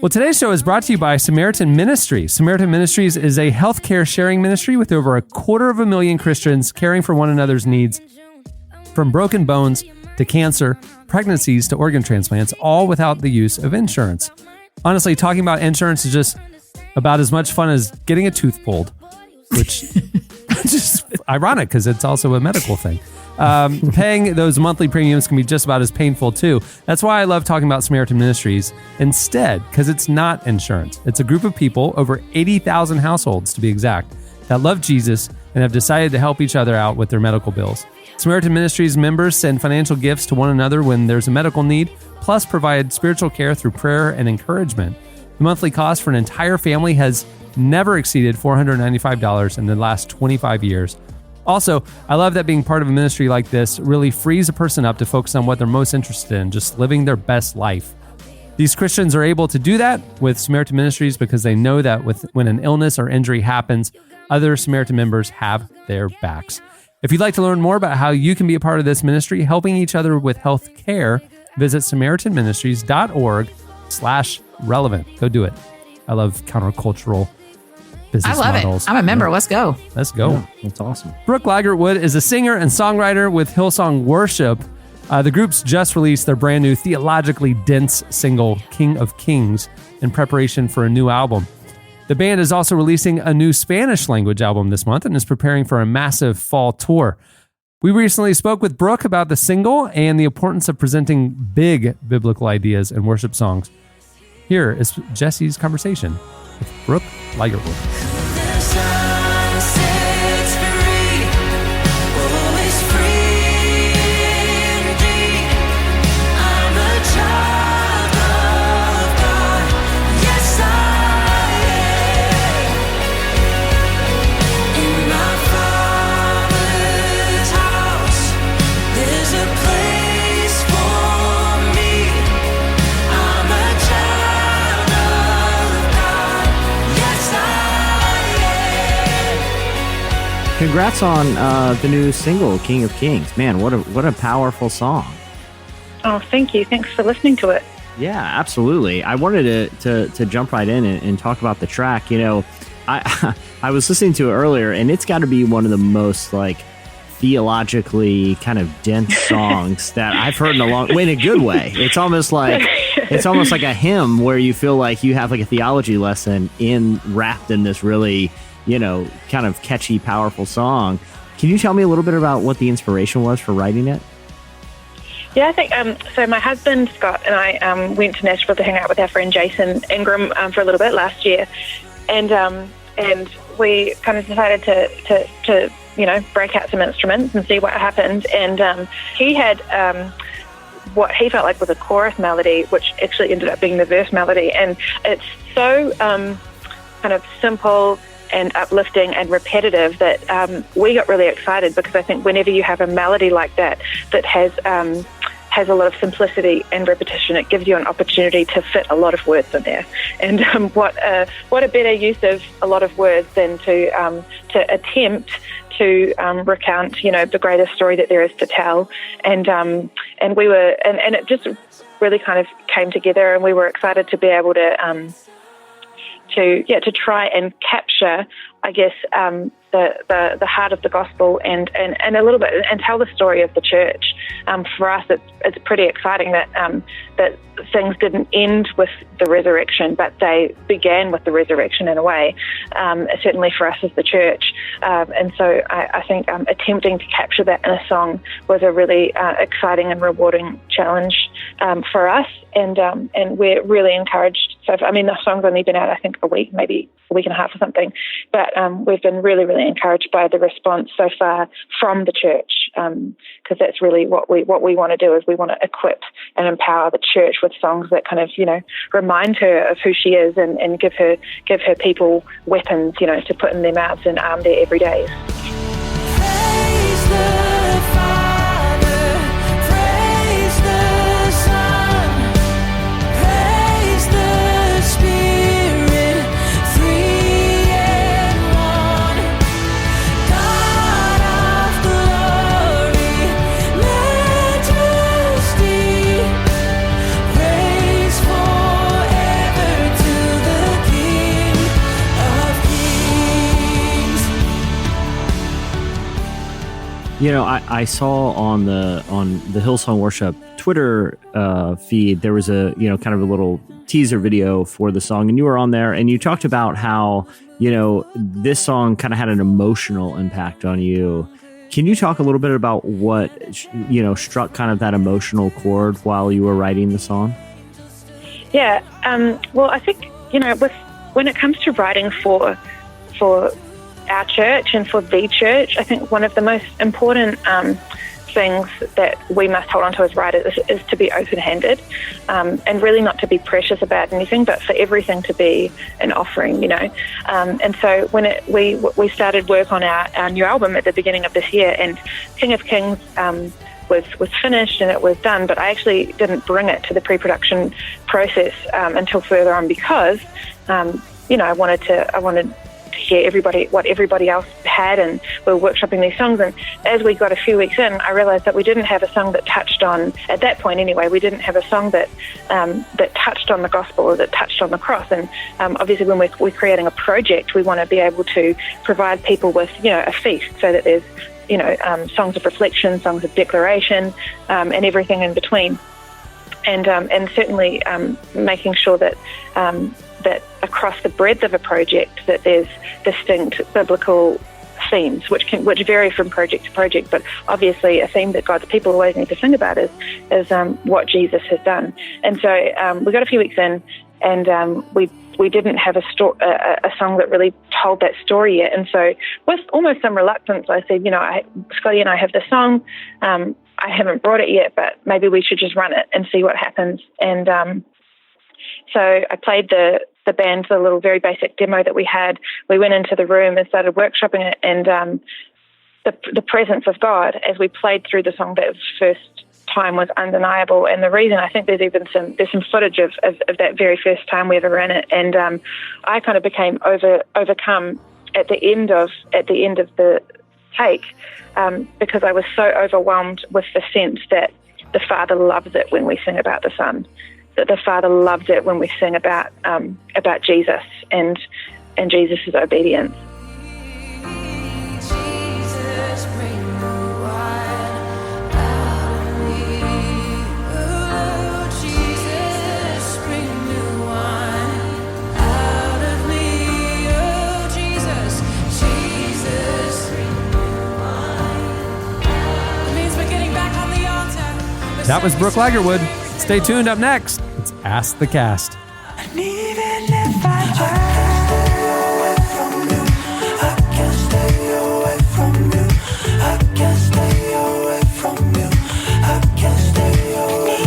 Well, today's show is brought to you by Samaritan Ministries. Samaritan Ministries is a healthcare sharing ministry with over 250,000 Christians caring for one another's needs, from broken bones to cancer, pregnancies to organ transplants, all without the use of insurance. Honestly, talking about insurance is just about as much fun as getting a tooth pulled, which is just ironic because it's also a medical thing. Paying those monthly premiums can be just about as painful too. That's why I love talking about Samaritan Ministries instead, because it's not insurance. It's a group of people, over 80,000 households to be exact, that love Jesus and have decided to help each other out with their medical bills. Samaritan Ministries members send financial gifts to one another when there's a medical need, plus provide spiritual care through prayer and encouragement. The monthly cost for an entire family has never exceeded $495 in the last 25 years. Also, I love that being part of a ministry like this really frees a person up to focus on what they're most interested in, just living their best life. These Christians are able to do that with Samaritan Ministries because they know that when an illness or injury happens, other Samaritan members have their backs. If you'd like to learn more about how you can be a part of this ministry, helping each other with health care, visit SamaritanMinistries.org/relevant. Go do it. I love countercultural business models. I'm a member. Let's go. Let's go. Yeah, that's awesome. Brooke Ligertwood is a singer and songwriter with Hillsong Worship. The group's just released their brand new theologically dense single, King of Kings, in preparation for a new album. The band is also releasing a new Spanish language album this month and is preparing for a massive fall tour. We recently spoke with Brooke about the single and the importance of presenting big biblical ideas in worship songs. Here is Jesse's conversation with Brooke Ligertwood. Congrats on the new single, King of Kings. Man, what a powerful song. Oh, thank you. Thanks for listening to it. Yeah, absolutely. I wanted to jump right in and talk about the track. You know, I was listening to it earlier, and it's got to be one of the most like theologically kind of dense songs that I've heard in in a good way. It's almost like a hymn where you feel like you have like a theology lesson wrapped in this really, you know, kind of catchy, powerful song. Can you tell me a little bit about what the inspiration was for writing it? Yeah, I think so. My husband Scott and I went to Nashville to hang out with our friend Jason Ingram for a little bit last year, and we kind of decided to you know, break out some instruments and see what happened. And he had what he felt like was a chorus melody, which actually ended up being the verse melody. And it's so kind of simple and uplifting and repetitive that we got really excited, because I think whenever you have a melody like that has a lot of simplicity and repetition, it gives you an opportunity to fit a lot of words in there. And what a better use of a lot of words than to attempt to recount, the greatest story that there is to tell. And we were, and it just really kind of came together, and we were excited to be able to try and capture, I guess, the heart of the gospel and a little bit, and tell the story of the church. For us, it's pretty exciting that things didn't end with the resurrection, but they began with the resurrection in a way, certainly for us as the church. And so I think attempting to capture that in a song was a really exciting and rewarding challenge for us. And we're really encouraged. So, the song's only been out, I think, a week, maybe a week and a half or something. But we've been really, really encouraged by the response so far from the church, because that's really what we want to do, is we want to equip and empower the church with songs that kind of, remind her of who she is, and give her people weapons, to put in their mouths and arm their everydays. I saw on the Hillsong Worship Twitter feed, there was a, kind of a little teaser video for the song, and you were on there, and you talked about how, this song kind of had an emotional impact on you. Can you talk a little bit about what, struck kind of that emotional chord while you were writing the song? Yeah. Well, I think, when it comes to writing for our church and for the church, I think one of the most important things that we must hold on to as writers is to be open-handed, and really not to be precious about anything, but for everything to be an offering, And so when we started work on our new album at the beginning of this year, and King of Kings was finished and it was done, but I actually didn't bring it to the pre-production process until further on, because I wanted to hear what everybody else had, and we were workshopping these songs. And as we got a few weeks in, I realized that we didn't have a song that touched on, at that point anyway, we didn't have a song that touched on the gospel, or that touched on the cross. And obviously when we're creating a project, we want to be able to provide people with, a feast, so that there's, songs of reflection, songs of declaration, and everything in between. And certainly making sure that that across the breadth of a project, that there's distinct biblical themes, which vary from project to project, but obviously a theme that God's people always need to sing about is what Jesus has done. And so we got a few weeks in, and we didn't have a song that really told that story yet. And so with almost some reluctance, I said, Scotty and I have the song. I haven't brought it yet, but maybe we should just run it and see what happens. And so I played the band the little very basic demo that we had. We went into the room and started workshopping it, and the presence of God as we played through the song that first time was undeniable. And the reason, I think there's some footage of that very first time we ever ran it, and I kind of became overcome at the end of the take, because I was so overwhelmed with the sense that the Father loves it when we sing about the Son, that the Father loves it when we sing about Jesus and Jesus' obedience. That was Brooke Ligertwood. Stay tuned. Up next, it's Ask the Cast. And even if I try, I can't stay away from you. I can't stay away from you. I can't stay away.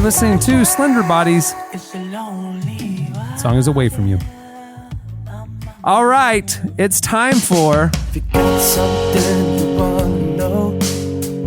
listening to Slender Bodies. Song is Away From You. All right, it's time for... If you got something you want to know,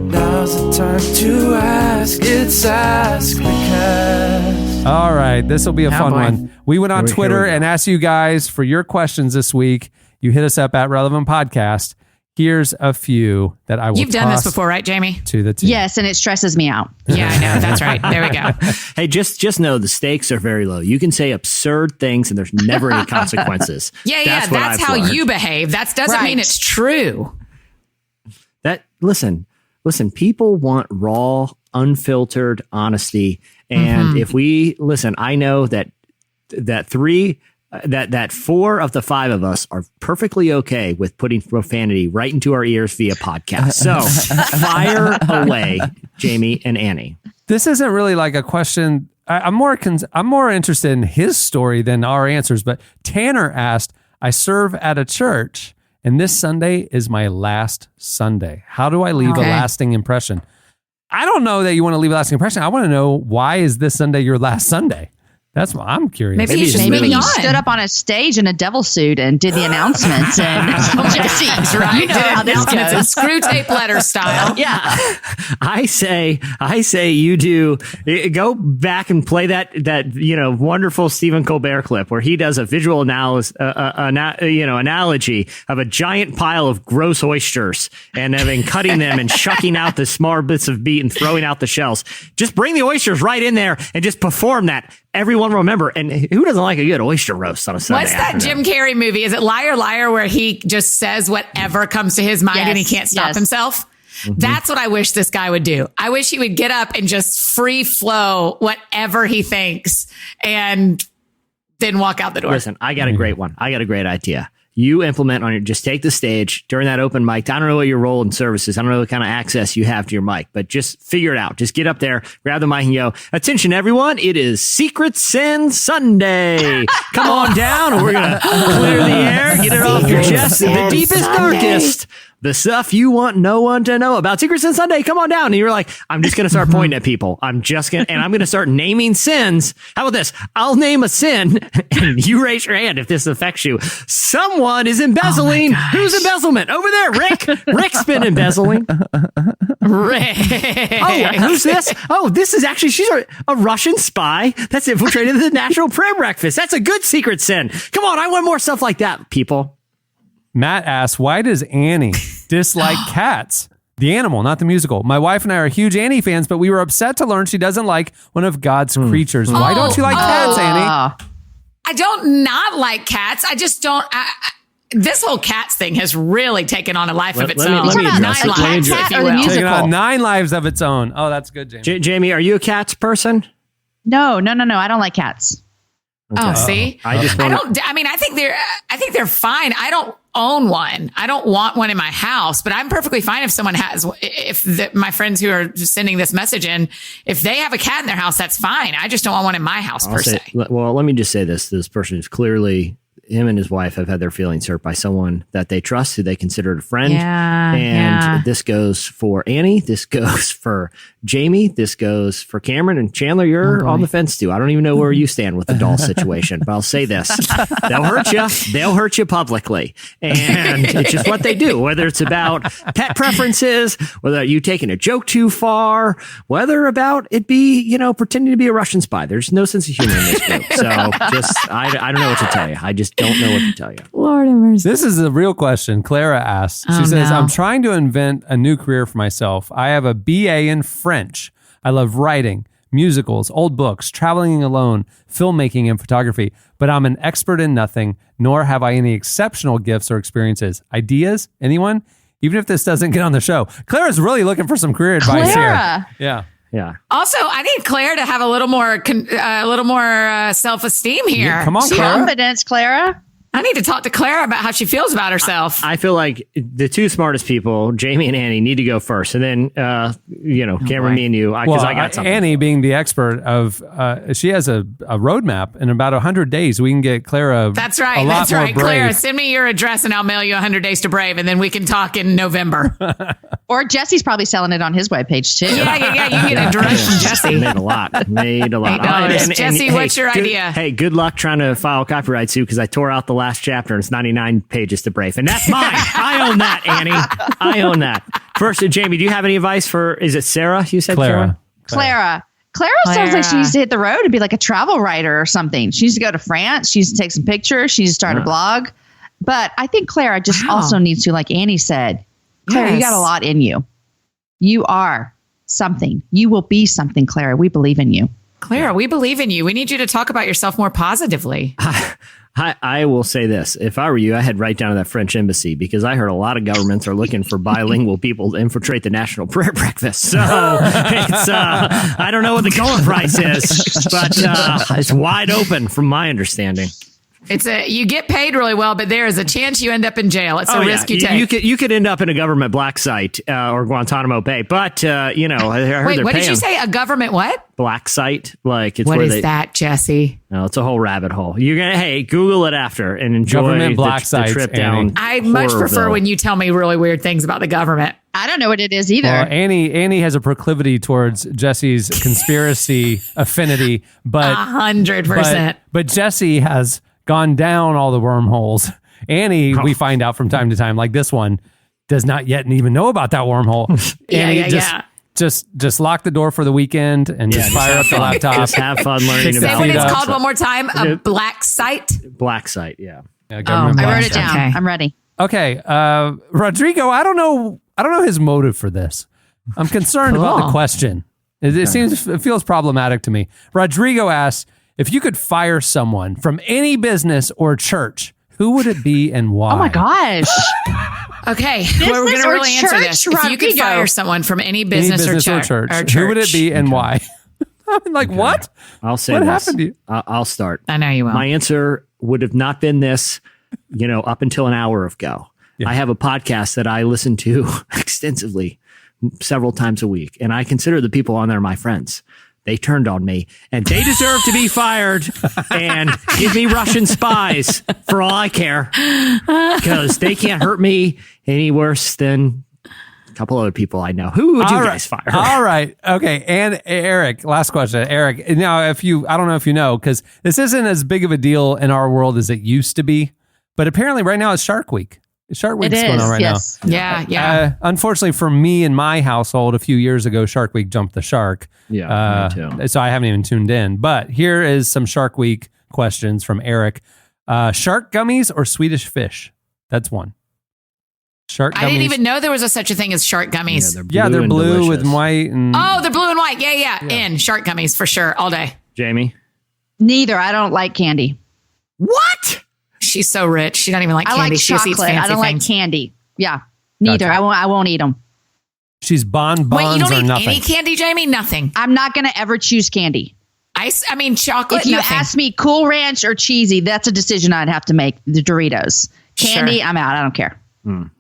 now's the time to ask. It's Ask the Cast. All right, this will be a fun boy. one. We went on Here we Twitter go. and asked you guys for your questions this week. You hit us up at Relevant Podcast. Here's a few that I will You've done this toss before, right, Jamie? to the team. Yes, and it stresses me out. Yeah, I know. That's right. There we go. Hey, just know the stakes are very low. You can say absurd things and there's never any consequences. That's what I've how learned. you behave. That doesn't Right. mean it's true. Listen, people want raw, unfiltered honesty. And if we listen, I know that four of the five of us are perfectly okay with putting profanity right into our ears via podcast. So fire away, Jamie and Annie. This isn't really like a question. I'm more interested in his story than our answers. But Tanner asked, I serve at a church, and this Sunday is my last Sunday. How do I leave a lasting impression? I don't know that you want to leave a lasting impression. I want to know, why is this Sunday your last Sunday? That's what I'm curious. Maybe you should Maybe moving he on. stood up on a stage in a devil suit and did the announcements. And Jesse, Right. you know how this Announcements in goes. screw tape letter style. Yeah. I say you do go back and play that wonderful Stephen Colbert clip where he does a visual analogy of a giant pile of gross oysters and then cutting them and shucking out the small bits of meat and throwing out the shells. Just bring the oysters right in there and just perform that. Everyone will remember. And who doesn't like a good oyster roast on a Sunday What's that afternoon? Jim Carrey movie? Is it Liar Liar, where he just says whatever comes to his mind and he can't stop himself? That's what I wish this guy would do. I wish he would get up and just free flow whatever he thinks and then walk out the door. Listen, I got a great one. I got a great idea. You implement on your, just take the stage during that open mic. I don't know what your role in service is. I don't know what kind of access you have to your mic, but just figure it out. Just get up there, grab the mic and go, attention everyone. It is Secret Sin Sunday. Come on down and we're going to clear the air, get it off your chest. The deepest, darkest. The stuff you want no one to know about. Secret Sin Sunday, come on down. And you're like, I'm just going to start pointing at people. I'm going to start naming sins. How about this? I'll name a sin and you raise your hand if this affects you. Someone is embezzling. Who's embezzlement? Over there, Rick. Rick's been embezzling. Rick. Oh, who's this? Oh, this is actually, she's a Russian spy that's infiltrated the National Prayer Breakfast. That's a good secret sin. Come on, I want more stuff like that, people. Matt asks, why does Annie dislike cats? The animal, not the musical. My wife and I are huge Annie fans, but we were upset to learn she doesn't like one of God's creatures. Why don't you like cats, Annie? I don't not like cats. I just don't. This whole cats thing has really taken on a life of its own. let me 9 address it. lives, if you will. Taking on 9 lives of its own. Oh, that's good, Jamie. Jamie, are you a cats person? No. I don't like cats. Oh, see, I think they're fine. I don't own one. I don't want one in my house, but I'm perfectly fine if someone has. My friends who are sending this message in, if they have a cat in their house, that's fine. I just don't want one in my house per se. Well, let me just say this: this person is clearly. Him and his wife have had their feelings hurt by someone that they trust, who they considered a friend. And this goes for Annie. This goes for Jamie. This goes for Cameron and Chandler. You're on the fence too. I don't even know where you stand with the doll situation, but I'll say this. They'll hurt you. They'll hurt you publicly. And it's just what they do, whether it's about pet preferences, whether you taking a joke too far, whether about it be, pretending to be a Russian spy. There's no sense of humor in this group. So I don't know what to tell you. I just don't know what to tell you. Lord have mercy. This is a real question. Clara asks. She says, I'm trying to invent a new career for myself. I have a BA in French. I love writing, musicals, old books, traveling alone, filmmaking, and photography. But I'm an expert in nothing, nor have I any exceptional gifts or experiences. Ideas? Anyone? Even if this doesn't get on the show. Clara's really looking for some career advice here. Yeah. Yeah. Also, I need Claire to have a little more self-esteem here. Yeah, come on, Clara. Confidence, Clara. I need to talk to Claire about how she feels about herself. I feel like the two smartest people, Jamie and Annie, need to go first, and then Cameron, me, and you. Because I got something. Annie, being the expert of, she has a roadmap. In about 100 days, we can get Clara. That's right. A lot That's more right. brave. Clara, send me your address and I'll mail you 100 Days to Brave, and then we can talk in November. Or Jesse's probably selling it on his webpage too. Yeah. You can get it direct from Jesse. Made a lot. $8. Jesse, what's your idea? Hey, good luck trying to file a copyright suit because I tore out the last chapter and it's 99 pages to brave. And that's mine. I own that, Annie. I own that. First, Jamie, do you have any advice for, is it Sarah? You said Clara sounds like she needs to hit the road and be like a travel writer or something. She needs to go to France. She needs to take some pictures. She needs to start a blog. But I think Clara just also needs to, like Annie said, Clara, you got a lot in you. You are something. You will be something, Clara. We believe in you. Clara, we believe in you. We need you to talk about yourself more positively. I will say this. If I were you, I'd head right down to that French embassy because I heard a lot of governments are looking for bilingual people to infiltrate the national prayer breakfast. So it's, I don't know what the going price is, but it's wide open from my understanding. You get paid really well, but there is a chance you end up in jail. It's a risk you take. You could end up in a government black site or Guantanamo Bay, but I heard Wait, what did you say? A government what? Black site? Like it's what where is that, Jesse? No, it's a whole rabbit hole. You're gonna Google it after and enjoy government black the sites, trip Annie. down. I much prefer when you tell me really weird things about the government. I don't know what it is either. Well, Annie has a proclivity towards Jesse's conspiracy affinity, but 100%. But Jesse has gone down all the wormholes. Annie, we find out from time to time, like this one, does not yet even know about that wormhole. Annie just lock the door for the weekend and just fire up the laptop. Just have fun learning Say about what it. it's called one more time. A black site. Black site, yeah. I wrote it down. Okay. I'm ready. Okay, Rodrigo, I don't know his motive for this. I'm concerned about the question. It feels problematic to me. Rodrigo asks, if you could fire someone from any business or church, who would it be and why? Oh my gosh. Okay, we're going to really answer this. If you could fire someone from any business or church, who would it be and why? I'm like, what? I'll say what this. happened to you? I'll start. I know you will. My answer would have not been this, up until an hour ago. Yeah. I have a podcast that I listen to extensively several times a week, and I consider the people on there my friends. They turned on me, and they deserve to be fired and give me Russian spies for all I care, because they can't hurt me any worse than a couple other people I know. Who would you guys fire? All right. Okay. And Eric, last question. Eric, now, I don't know if you know, because this isn't as big of a deal in our world as it used to be, but apparently right now it's Shark Week. Shark Week's going on right now. Yeah. Unfortunately for me and my household, a few years ago, Shark Week jumped the shark. Yeah, me too. So I haven't even tuned in. But here is some Shark Week questions from Eric. Shark gummies or Swedish fish? That's one. Shark gummies. I didn't even know there was such a thing as shark gummies. They're blue with white. And, they're blue and white. Yeah. In shark gummies for sure. All day. Jamie? Neither. I don't like candy. What? She's so rich. She don't even like candy. I like she just eats chocolate. fancy I don't things. like candy. Yeah. Neither. Gotcha. I won't eat them. She's bonbons Wait, you don't or eat nothing. any candy, Jamie? Nothing. I'm not going to ever choose candy. I mean, chocolate. If you nothing. ask me Cool Ranch or cheesy, that's a decision I'd have to make. The Doritos. Candy, Sure. I'm out. I don't care.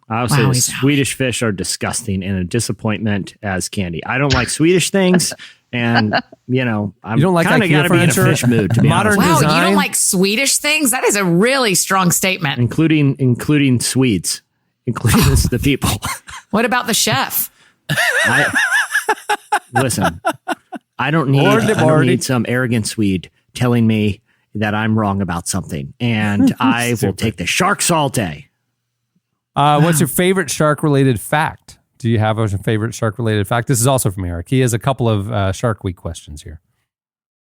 I'll say the Swedish fish are disgusting and a disappointment as candy. I don't like Swedish things, and I'm you don't like kind of got to be in a fish mood. To be modern honest. Wow, you don't like Swedish things? That is a really strong statement. including Swedes, including the people. What about the chef? Listen, I don't need some arrogant Swede telling me that I'm wrong about something, and I will take the sharks all day. What's your favorite shark-related fact? Do you have a favorite shark-related fact? This is also from Eric. He has a couple of Shark Week questions here.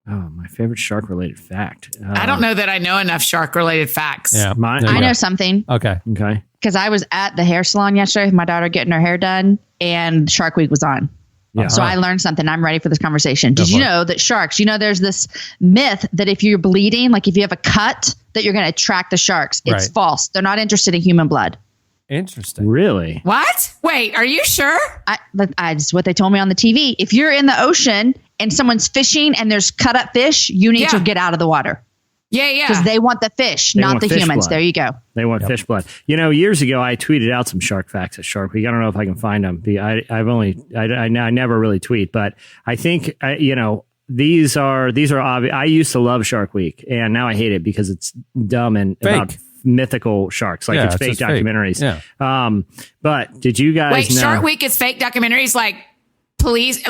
Oh, my favorite shark-related fact. I don't know that I know enough shark-related facts. Yeah, I know something. Okay. Because I was at the hair salon yesterday with my daughter getting her hair done, and Shark Week was on. Yeah. So I learned something. I'm ready for this conversation. Did you know that sharks, there's this myth that if you're bleeding, like if you have a cut, that you're going to attract the sharks. It's Right. false. They're not interested in human blood. Interesting. Really? What? Wait, are you sure? It's what they told me on the TV. If you're in the ocean and someone's fishing and there's cut up fish, you need to get out of the water. Yeah. Because they want the fish, not the humans. Blood. There you go. They want fish blood. Years ago, I tweeted out some shark facts at Shark Week. I don't know if I can find them. I never really tweet, but I think, these are obvious. I used to love Shark Week, and now I hate it because it's dumb and Fake. about mythical sharks, like Yeah, it's fake just fake. documentaries. Yeah. But did you guys Wait, know? Shark Week is fake documentaries like police,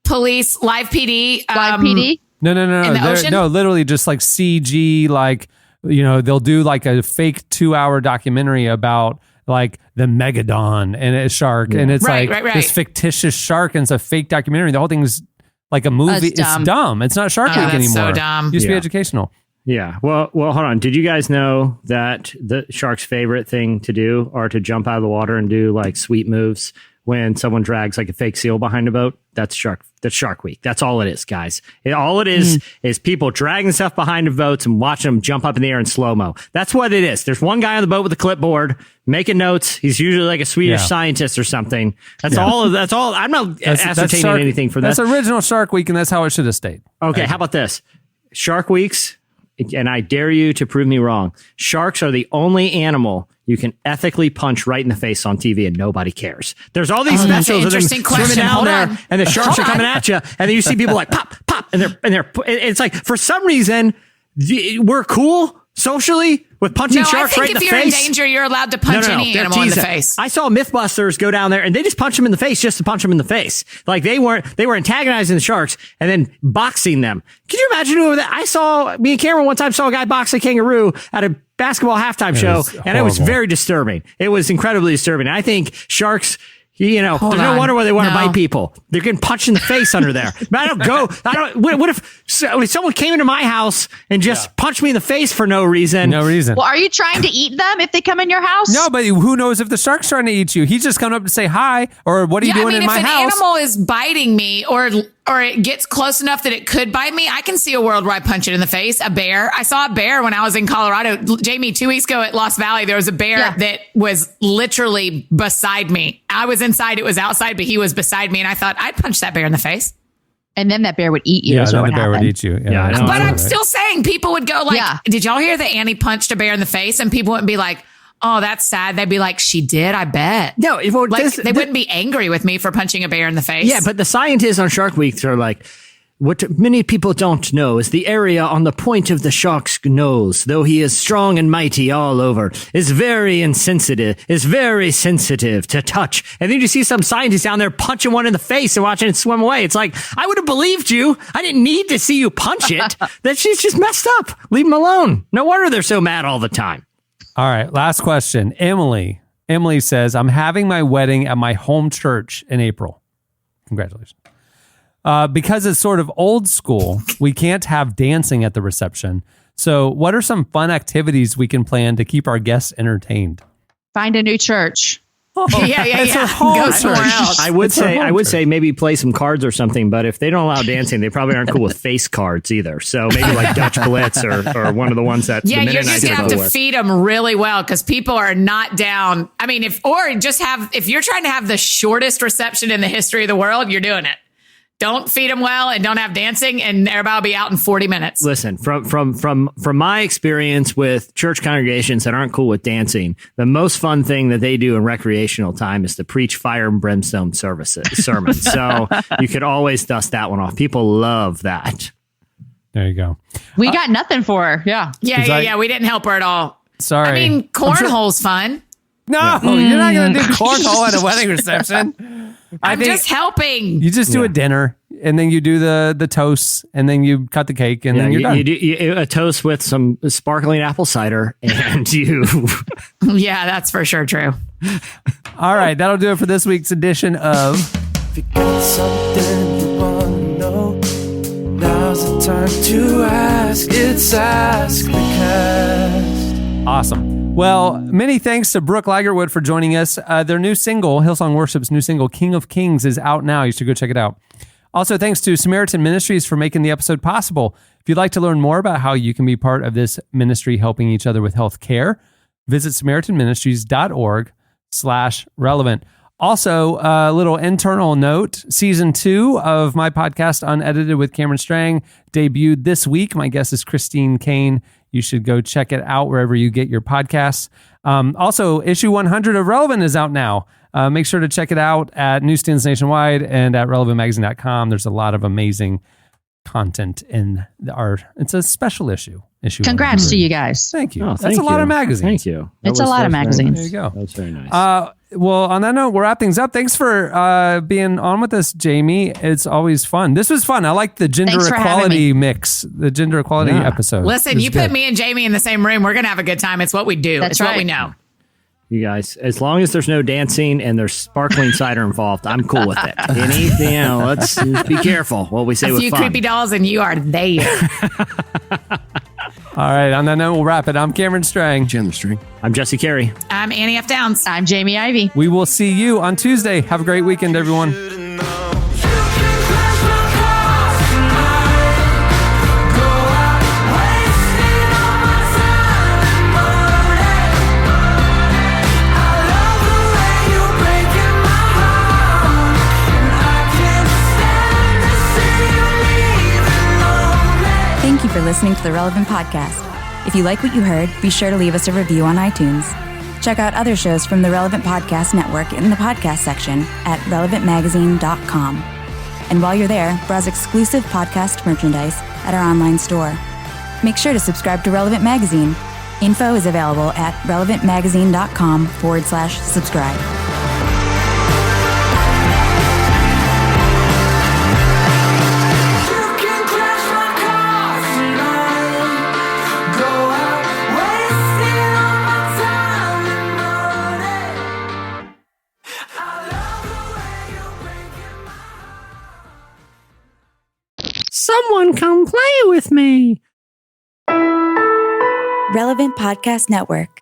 police, live PD. Live PD? No. In the ocean? No, literally just like CG, like, they'll do like a fake 2-hour documentary about like the Megalodon and a shark. And it's Right. this fictitious shark, and it's a fake documentary. The whole thing's like a movie. That's dumb. It's dumb. It's not Shark Week that's anymore. so dumb. It used to be Yeah. educational. Yeah. Well, hold on. Did you guys know that the shark's favorite thing to do are to jump out of the water and do like sweet moves when someone drags like a fake seal behind a boat? That's Shark Week. That's all it is, guys. All it is people dragging stuff behind the boats and watching them jump up in the air in slow-mo. That's what it is. There's one guy on the boat with a clipboard making notes. He's usually like a Swedish scientist or something. That's all. I'm not ascertaining anything from that. That's original Shark Week, and that's how it should have stayed. Okay, how about this? Shark Weeks, and I dare you to prove me wrong. Sharks are the only animal you can ethically punch right in the face on TV and nobody cares. There's all these that's an specials of them interesting swimming question. down Hold there on. and the sharks Hold are coming on. at you, and then you see people like pop, and they're it's like for some reason we're cool socially with punching No, I sharks think right in if the you're face. in danger, you're allowed to punch any they're animal in the teasing. face. I saw Mythbusters go down there and they just punch them in the face just to punch them in the face. Like they were antagonizing the sharks and then boxing them. Can you imagine doing that? Me and Cameron one time saw a guy box a kangaroo at a basketball halftime show, and it was very disturbing. It was incredibly disturbing. I think sharks, there's no wonder why they want to bite people. They're getting punched in the face under there. But what if someone came into my house and just punched me in the face for no reason? No reason. Well, are you trying to eat them if they come in your house? No, but who knows if the shark's trying to eat you? He's just coming up to say hi, or what are you doing in my if house? an animal is biting me or it gets close enough that it could bite me, I can see a world where I punch it in the face. A bear. I saw a bear when I was in Colorado. Jamie, 2 weeks ago at Lost Valley, there was a bear that was literally beside me. I was inside, it was outside, but he was beside me, and I thought I'd punch that bear in the face. And then that bear would eat you. Yeah, is then what the bear happened. would eat you. Yeah, But I'm still saying people would go like, did y'all hear that Annie punched a bear in the face? And people wouldn't be like, oh, that's sad. They'd be like, she did, I bet. No, they wouldn't be angry with me for punching a bear in the face. Yeah, but the scientists on Shark Week are like, what many people don't know is the area on the point of the shark's nose, though he is strong and mighty all over, is very sensitive to touch. And then you see some scientist down there punching one in the face and watching it swim away. It's like, I would have believed you. I didn't need to see you punch it. That shit's just messed up. Leave them alone. No wonder they're so mad all the time. All right, last question. Emily says, I'm having my wedding at my home church in April. Congratulations. Because it's sort of old school, we can't have dancing at the reception. So what are some fun activities we can plan to keep our guests entertained? Find a new church. Yeah. It's her home Go church. somewhere else. I would say maybe play some cards or something, but if they don't allow dancing, they probably aren't cool with face cards either. So maybe like Dutch Blitz or one of the ones that the you're Mennonites just gonna have go to with. feed them really well because people are not down. I mean, if you're trying to have the shortest reception in the history of the world, you're doing it. Don't feed them well and don't have dancing, and everybody will be out in 40 minutes. Listen, from my experience with church congregations that aren't cool with dancing, the most fun thing that they do in recreational time is to preach fire and brimstone sermons. So you could always dust that one off. People love that. There you go. We got nothing for her. Yeah. Yeah. We didn't help her at all. Sorry. I mean, cornhole's fun. No, you're not going to do cornhole at a wedding reception. I'm just helping. You just do a dinner, and then you do the toasts, and then you cut the cake, and then you're done. You do a toast with some sparkling apple cider, and you... Yeah, that's for sure true. All right, that'll do it for this week's edition of... If you got something you want to know, now's the time to ask. It's Ask the Cast. Awesome. Well, many thanks to Brooke Ligertwood for joining us. Their new single, Hillsong Worship's new single, King of Kings, is out now. You should go check it out. Also, thanks to Samaritan Ministries for making the episode possible. If you'd like to learn more about how you can be part of this ministry helping each other with health care, visit SamaritanMinistries.org/relevant. Also, a little internal note, season 2 of my podcast, Unedited with Cameron Strang, debuted this week. My guest is Christine Kane. You should go check it out wherever you get your podcasts. Also, issue 100 of Relevant is out now. Make sure to check it out at newsstands nationwide and at relevantmagazine.com. There's a lot of amazing content in it's a special issue. Congrats to you guys. Thank you. Oh, That's a lot of magazines. Thank you. It's a lot of magazines. There you go. That was very nice. Well, on that note, we'll wrap things up. Thanks for being on with us, Jamie. It's always fun. This was fun. I like the gender Thanks for having equality me. mix, the gender equality episode. Listen, you put me and Jamie in the same room. We're going to have a good time. It's what we do. That's it's right. what we know. You guys, as long as there's no dancing and there's sparkling cider involved, I'm cool with it. Let's be careful what we say A with few fun. creepy dolls and you are there. All right. On that note, we'll wrap it. I'm Cameron Strang. Chandler String. I'm Jesse Carey. I'm Annie F. Downs. I'm Jamie Ivey. We will see you on Tuesday. Have a great weekend, everyone. Thank you for listening to the Relevant Podcast. If you like what you heard, be sure to leave us a review on iTunes. Check out other shows from the Relevant Podcast Network in the podcast section at relevantmagazine.com. And while you're there, browse exclusive podcast merchandise at our online store. Make sure to subscribe to Relevant Magazine. Info is available at relevantmagazine.com/subscribe. Someone come play with me. Relevant Podcast Network.